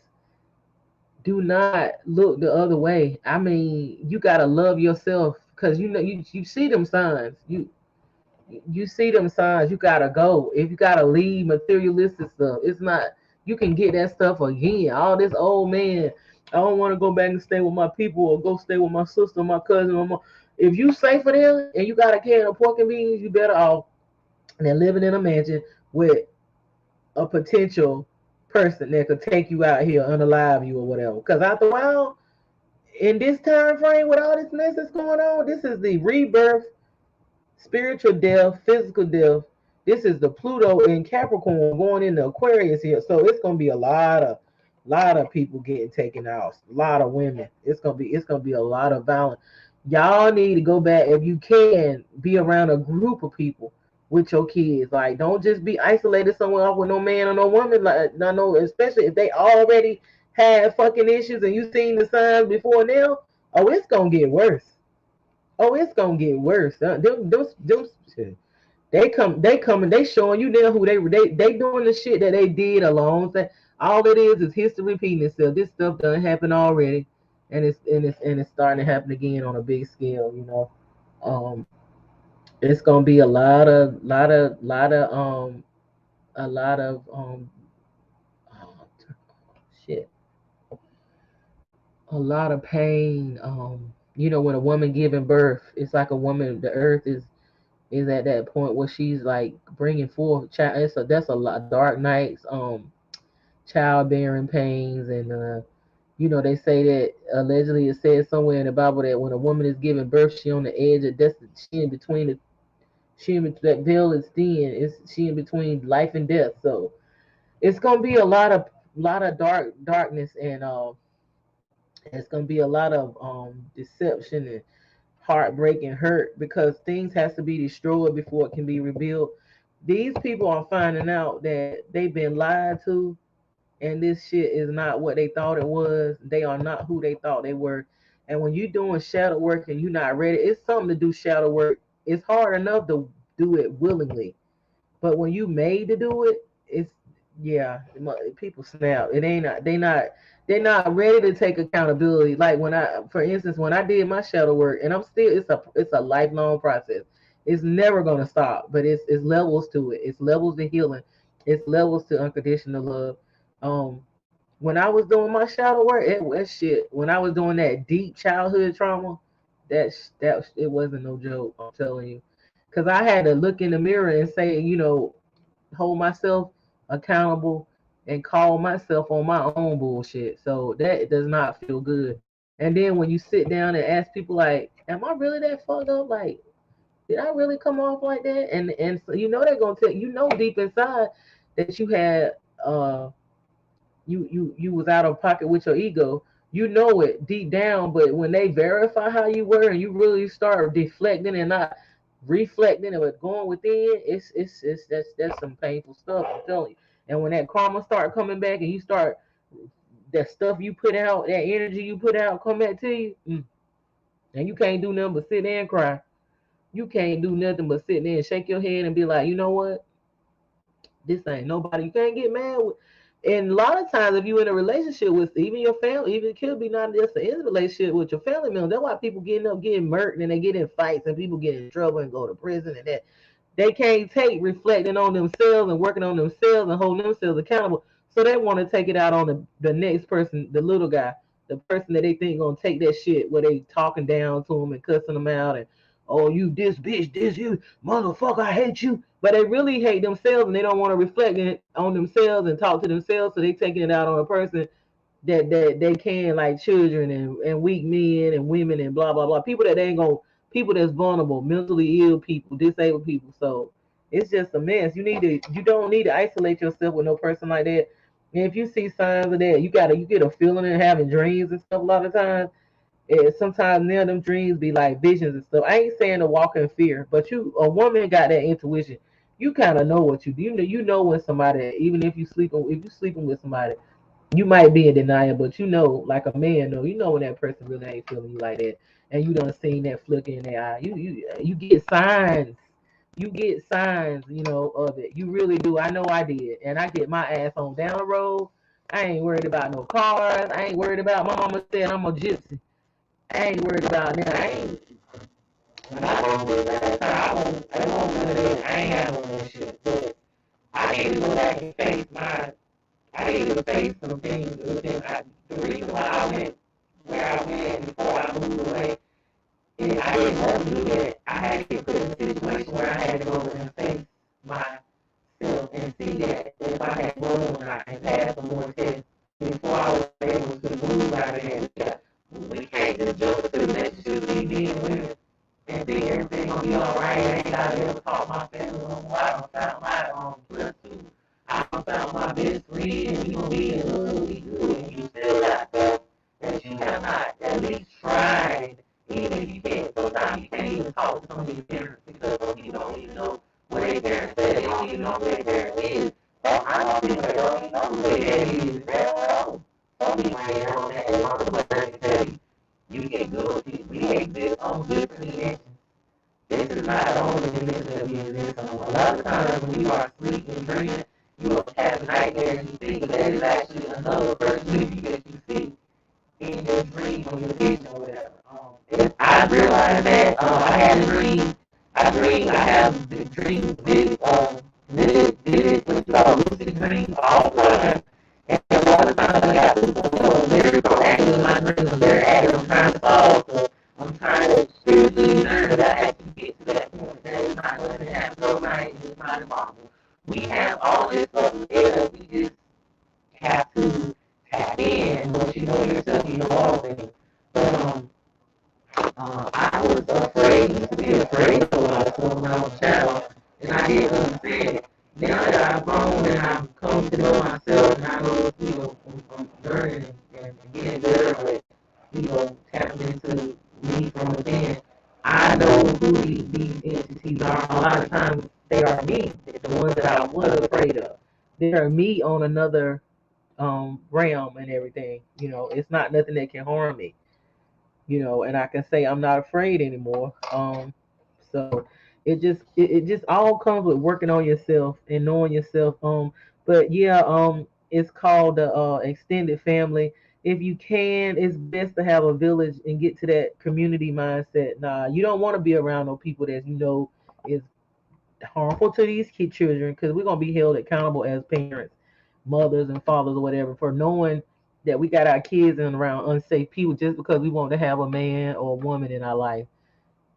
do not look the other way. I mean, you gotta love yourself because you know you see them signs. You see them signs. You gotta go. If you gotta leave materialistic stuff, it's not. You can get that stuff again. All this old man. I don't want to go back and stay with my people or go stay with my sister, my cousin, or my. If you safe for them and you got a can of pork and beans, you better off than living in a mansion with a potential person that could take you out here, unalive you or whatever. Because after a while, in this time frame with all this mess that's going on, this is the rebirth, spiritual death, physical death. This is the Pluto in Capricorn going into Aquarius here. So it's gonna be a lot of people getting taken out. A lot of women. It's gonna be a lot of violence. Y'all need to go back if you can be around a group of people with your kids. Like don't just be isolated somewhere off with no man or no woman. Like no, especially if they already had fucking issues and you seen the signs before now. Oh, it's gonna get worse. Oh, it's gonna get worse. They coming, they showing you now who they doing the shit that they did alone. All it is history repeating itself. This stuff done happened already, and it's starting to happen again on a big scale. Um, it's gonna be a lot of oh, shit, a lot of pain. When a woman giving birth, it's like a woman. The earth is at that point where she's like bringing forth child. That's a lot dark nights, childbearing pains, and they say that allegedly it says somewhere in the Bible that when a woman is giving birth, she on the edge of she in between that veil is thin. She in between life and death. So it's gonna be a lot of darkness, and it's gonna be a lot of deception and heartbreak and hurt because things has to be destroyed before it can be rebuilt. These people are finding out that they've been lied to, and this shit is not what they thought it was. They are not who they thought they were. And when you're doing shadow work and you're not ready, it's something to do shadow work. It's hard enough to do it willingly, but when you made to do it, it's yeah, people snap. It ain't not they're not ready to take accountability. Like for instance, when I did my shadow work, and it's a lifelong process. It's never gonna stop, but it's levels to it. It's levels to healing. It's levels to unconditional love. Um, when I was doing my shadow work, it was shit. When I was doing that deep childhood trauma, that it wasn't no joke. I'm telling you, because I had to look in the mirror and say, hold myself accountable and call myself on my own bullshit. So that does not feel good. And then when you sit down and ask people like, "Am I really that fucked up? Like, did I really come off like that?" And so they're gonna tell deep inside that you had you was out of pocket with your ego. You know it deep down, but when they verify how you were and you really start deflecting and not reflecting and going within, it's that's some painful stuff. I'm telling you. And when that karma start coming back and you start that stuff you put out, that energy you put out come back to you, and you can't do nothing but sit there and cry. You can't do nothing but sit there and shake your head and be like, you know what? This ain't nobody. You can't get mad with. And a lot of times, if you in a relationship with even your family, even it could be not just an intimate relationship with your family members. That's why people getting murked and they get in fights and people get in trouble and go to prison and that they can't take reflecting on themselves and working on themselves and holding themselves accountable. So they want to take it out on the next person, the little guy, the person that they think gonna take that shit where they talking down to them and cussing them out and oh you this bitch, this you motherfucker, I hate you. But they really hate themselves and they don't want to reflect on themselves and talk to themselves, so they taking it out on a person that they can, like children and weak men and women and blah blah blah. People that ain't gonna people that's vulnerable, mentally ill people, disabled people. So it's just a mess. You don't need to isolate yourself with no person like that. And if you see signs of that, you get a feeling and having dreams and stuff a lot of times. And sometimes now them dreams be like visions and stuff. I ain't saying to walk in fear, but a woman got that intuition. You kind of know what you know when somebody, even if you sleeping with somebody, you might be in denial, but you know, like a man know, you know when that person really ain't feeling you like that, and you done seen that flicker in their eye. You get signs. You get signs, of it. You really do. I know I did, and I get my ass on down the road. I ain't worried about no cars. I ain't worried about. My mama said I'm a gypsy. I ain't worried about that. I ain't. When I don't do that, I won't do that. I ain't having that shit. But I need to go back and face my. I need to face some things within. The reason why I went where I went before I moved away, and I didn't want to do that. I had to get put in a situation where I had to go and face myself and see that if I had grown or not and passed some more tests before I was able to move out of there. We can't just jump into the relationship we being with and think everything gonna be alright. I ain't gotta ever talk my family no more. I done found my plus two. I done found my best friend and we gonna be in love, we good. And you still got stuff that you have not at least tried. Even if you can't, sometimes you can't even talk to some of your parents because you don't even know what their parents said. They don't even know who their parents is. So I know people that don't even know who their daddy is. They don't know. Some people ain't know that. But I can tell you, you get good. We exist on different dimensions. This is not the only dimension that we exist on. A lot of times when you are asleep and dreaming, you will have nightmares and you think that there is actually another person that you see in your dream or your vision or whatever. I realized that I had a dream. I have the dream vivid, what you call lucid dreams all the time. And a lot of times I got very proactive in my dreams. I'm very active. I'm trying to solve. So I'm trying to spiritually learn that I actually get to that point. That is not going to happen overnight. It's not impossible. We have all this stuff within us. We just have to tap in. Once you know yourself, you know all things. But I was afraid, used to be afraid of a lot of stuff when I was a child, and I didn't understand it. Now that I've grown and I've come to know myself, and I know, I'm learning and getting better with, tapping into me from within, I know who these entities are. A lot of times they are me, the ones that I was afraid of. They are me on another realm and everything. It's not nothing that can harm me. And I can say I'm not afraid anymore. So it just all comes with working on yourself and knowing yourself. But yeah, it's called the extended family. If you can, it's best to have a village and get to that community mindset. Nah, you don't want to be around no people that is harmful to these children because we're gonna be held accountable as parents, mothers and fathers or whatever for knowing that we got our kids in around unsafe people just because we want to have a man or a woman in our life.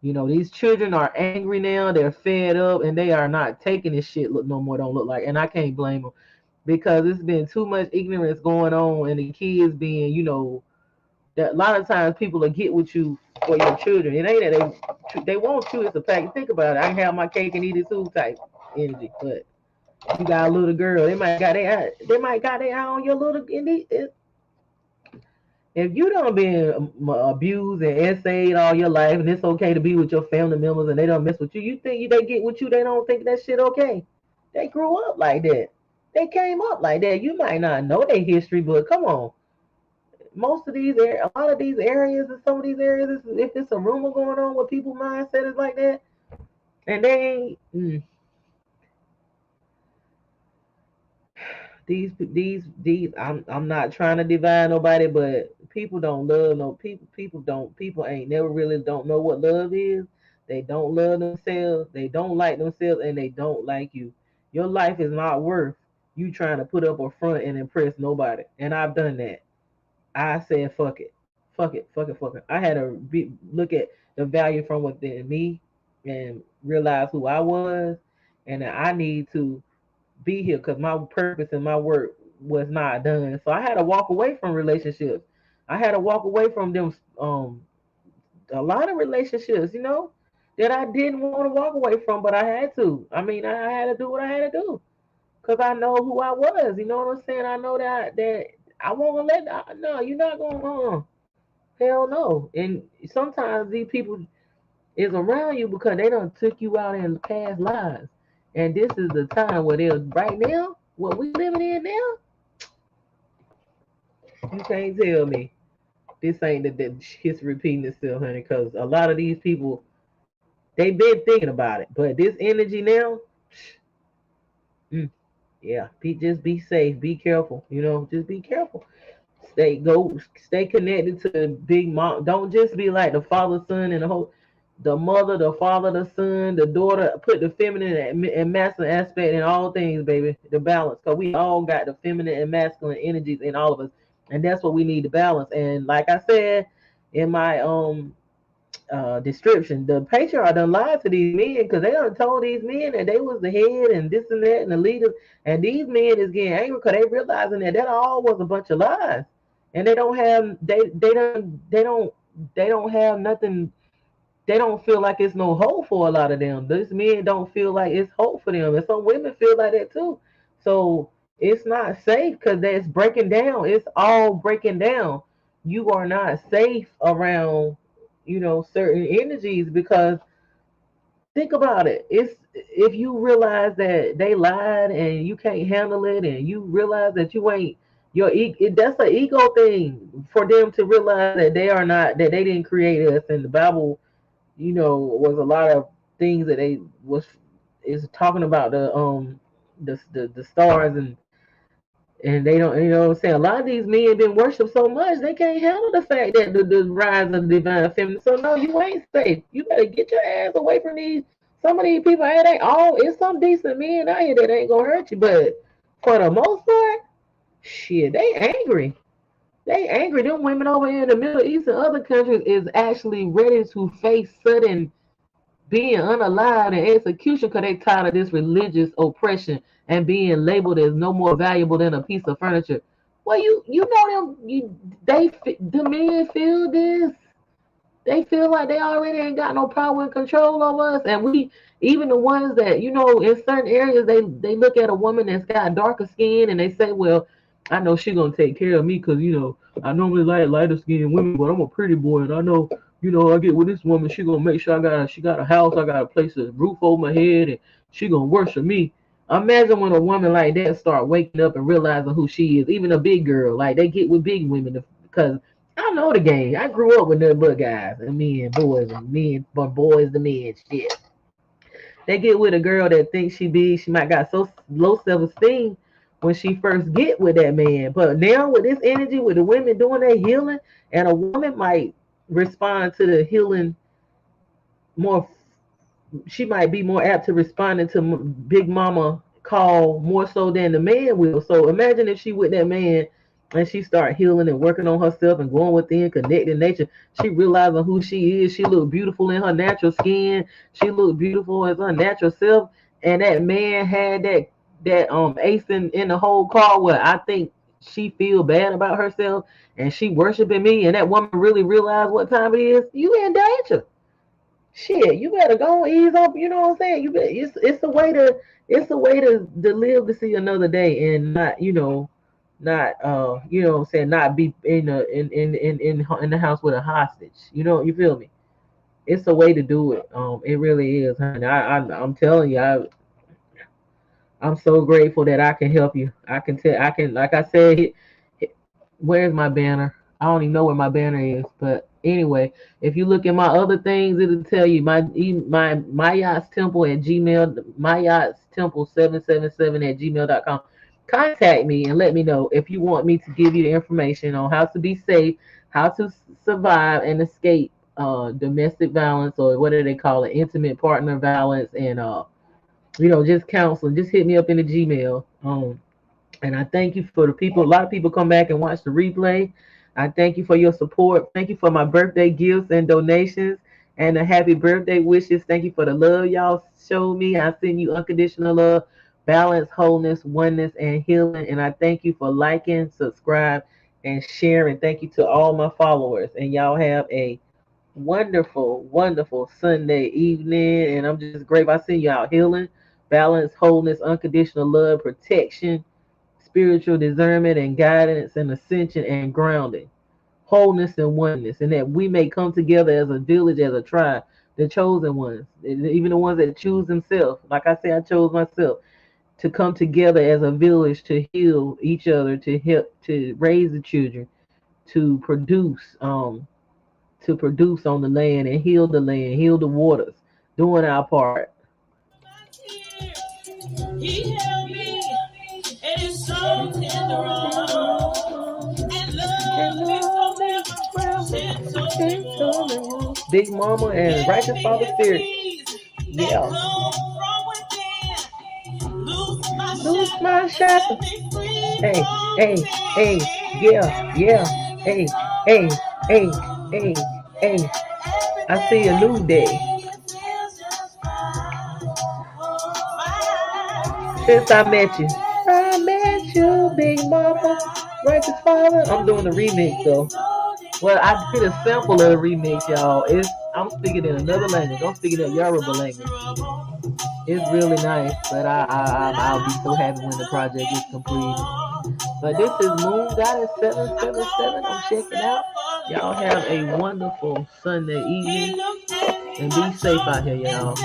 These children are angry now. They're fed up and they are not taking this shit look no more. Don't look like, and I can't blame them because it's been too much ignorance going on and the kids being, that a lot of times people will get with you for your children. It ain't that they want you. It's a fact. Think about it. I can have my cake and eat it too type energy. But you got a little girl. They might got their eye on your little. If you don't been abused and essayed all your life, and it's okay to be with your family members, and they don't mess with you, you think they get with you? They don't think that shit okay. They grew up like that. They came up like that. You might not know their history, but come on, a lot of these areas and some of these areas, if it's a rumor going on where people mindset is like that, and they ain't these. I'm not trying to divide nobody, but people don't love no people. People ain't never really don't know what love is. They don't love themselves. They don't like themselves, and they don't like you. Your life is not worth you trying to put up a front and impress nobody. And I've done that. I said, fuck it. Fuck it. Fuck it. Fuck it. I had to look at the value from within me and realize who I was and that I need to be here because my purpose and my work was not done. So I had to walk away from relationships. I had to walk away from them a lot of relationships, that I didn't want to walk away from, but I had to. I mean, I had to do what I had to do because I know who I was. You know what I'm saying? I know that I won't let no, you're not gonna hell no. And sometimes these people is around you because they done took you out in past lives. And this is the time where they're right now, what we living in now, you can't tell me this ain't the history repeating itself, honey, because a lot of these people, they've been thinking about it. But this energy now, mm, yeah, just be safe, be careful, just be careful. Stay connected to the big mom. Don't just be like the father, son, and the mother, the father, the son, the daughter. Put the feminine and masculine aspect in all things, baby. The balance, cause we all got the feminine and masculine energies in all of us, and that's what we need to balance. And like I said in my description, the patriarch done lied to these men because they done told these men that they was the head and this and that and the leader, and these men is getting angry because they realizing that all was a bunch of lies, and they don't have nothing. They don't feel like it's no hope for a lot of them. These men don't feel like it's hope for them, and some women feel like that too. So it's not safe because that's breaking down. It's all breaking down. You are not safe around, certain energies because think about it. It's if you realize that they lied and you can't handle it, and you realize that you ain't that's an ego thing for them to realize that they are not that they didn't create us. And the Bible, was a lot of things that they was is talking about the stars, and they don't, what I'm saying? A lot of these men been worshipped so much they can't handle the fact that the rise of the divine feminine. So no, you ain't safe. You better get your ass away from these. Some of these people, it ain't all. It's some decent men out here that ain't gonna hurt you, but for the most part, shit, they angry. They angry. Them women over here in the Middle East and other countries is actually ready to face sudden being unalive and execution because they tired of this religious oppression and being labeled as no more valuable than a piece of furniture. Well, you know them. The men feel this. They feel like they already ain't got no power and control over us, and we even the ones that in certain areas they look at a woman that's got darker skin and they say, well, I know she gonna take care of me because I normally like lighter skinned women, but I'm a pretty boy and I know I get with this woman, she gonna make sure she got a house, I got a place, a roof over my head, and she gonna worship me. Imagine when a woman like that start waking up and realizing who she is. Even a big girl, like they get with big women because I know the game. I grew up with nothing but guys and men, boys, and men, but boys to men. Shit. They get with a girl that thinks she big. She might got so low self-esteem when she first get with that man. But now with this energy, with the women doing their healing, and a woman might respond to the healing more. She might be more apt to responding to Big Mama call more so than the man will. So imagine if she with that man and she start healing and working on herself and going within, connecting nature. She realizing who she is. She look beautiful in her natural skin. She look beautiful as her natural self. And that man had that ace in the whole car where I think she feel bad about herself and she worshiping me. And that woman really realized what time it is. You in danger. Shit, you better go ease up. You know what I'm saying? It's a way to live to see another day and not not what I'm saying, not be in the house with a hostage. You feel me? It's a way to do it. It really is, honey. I'm telling you, I'm so grateful that I can help you. I can, like I said, where's my banner? I don't even know where my banner is, but anyway, if you look at my other things, it'll tell you my yachts temple at gmail, my yachts temple 777 at gmail.com. Contact me and let me know if you want me to give you the information on how to be safe, how to survive and escape domestic violence, or what do they call it, intimate partner violence, and just counseling. Just hit me up in the Gmail. And I thank you for the people. A lot of people come back and watch the replay. I thank you for your support. Thank you for my birthday gifts and donations and the happy birthday wishes. Thank you for the love y'all showed me. I send you unconditional love, balance, wholeness, oneness, and healing. And I thank you for liking, subscribe, and sharing. Thank you to all my followers. And y'all have a wonderful, wonderful Sunday evening. And I'm just grateful. I send you out healing, balance, wholeness, unconditional love, protection, spiritual discernment and guidance, and ascension and grounding, wholeness and oneness, and that we may come together as a village, as a tribe, the chosen ones, even the ones that choose themselves. Like I say, I chose myself to come together as a village to heal each other, to help, to raise the children, to produce on the land and heal the land, heal the waters, doing our part. He held me, and his soul tender on. And love is forever. Big Mama and Righteous Father Spirit. Yeah. Loose my shackles. Hey, hey, hey, yeah, yeah, hey, hey, hey, hey, hey. I see a new day. Since I met you. I met you, Big Mama. Righteous Father. I'm doing the remix though. Well, I did a sample of the remix, y'all. I'm speaking in another language. I'm speaking in Yoruba language. It's really nice, but I'll be so happy when the project is completed. But this is Moon Goddess 777. I'm checking out. Y'all have a wonderful Sunday evening and be safe out here, y'all.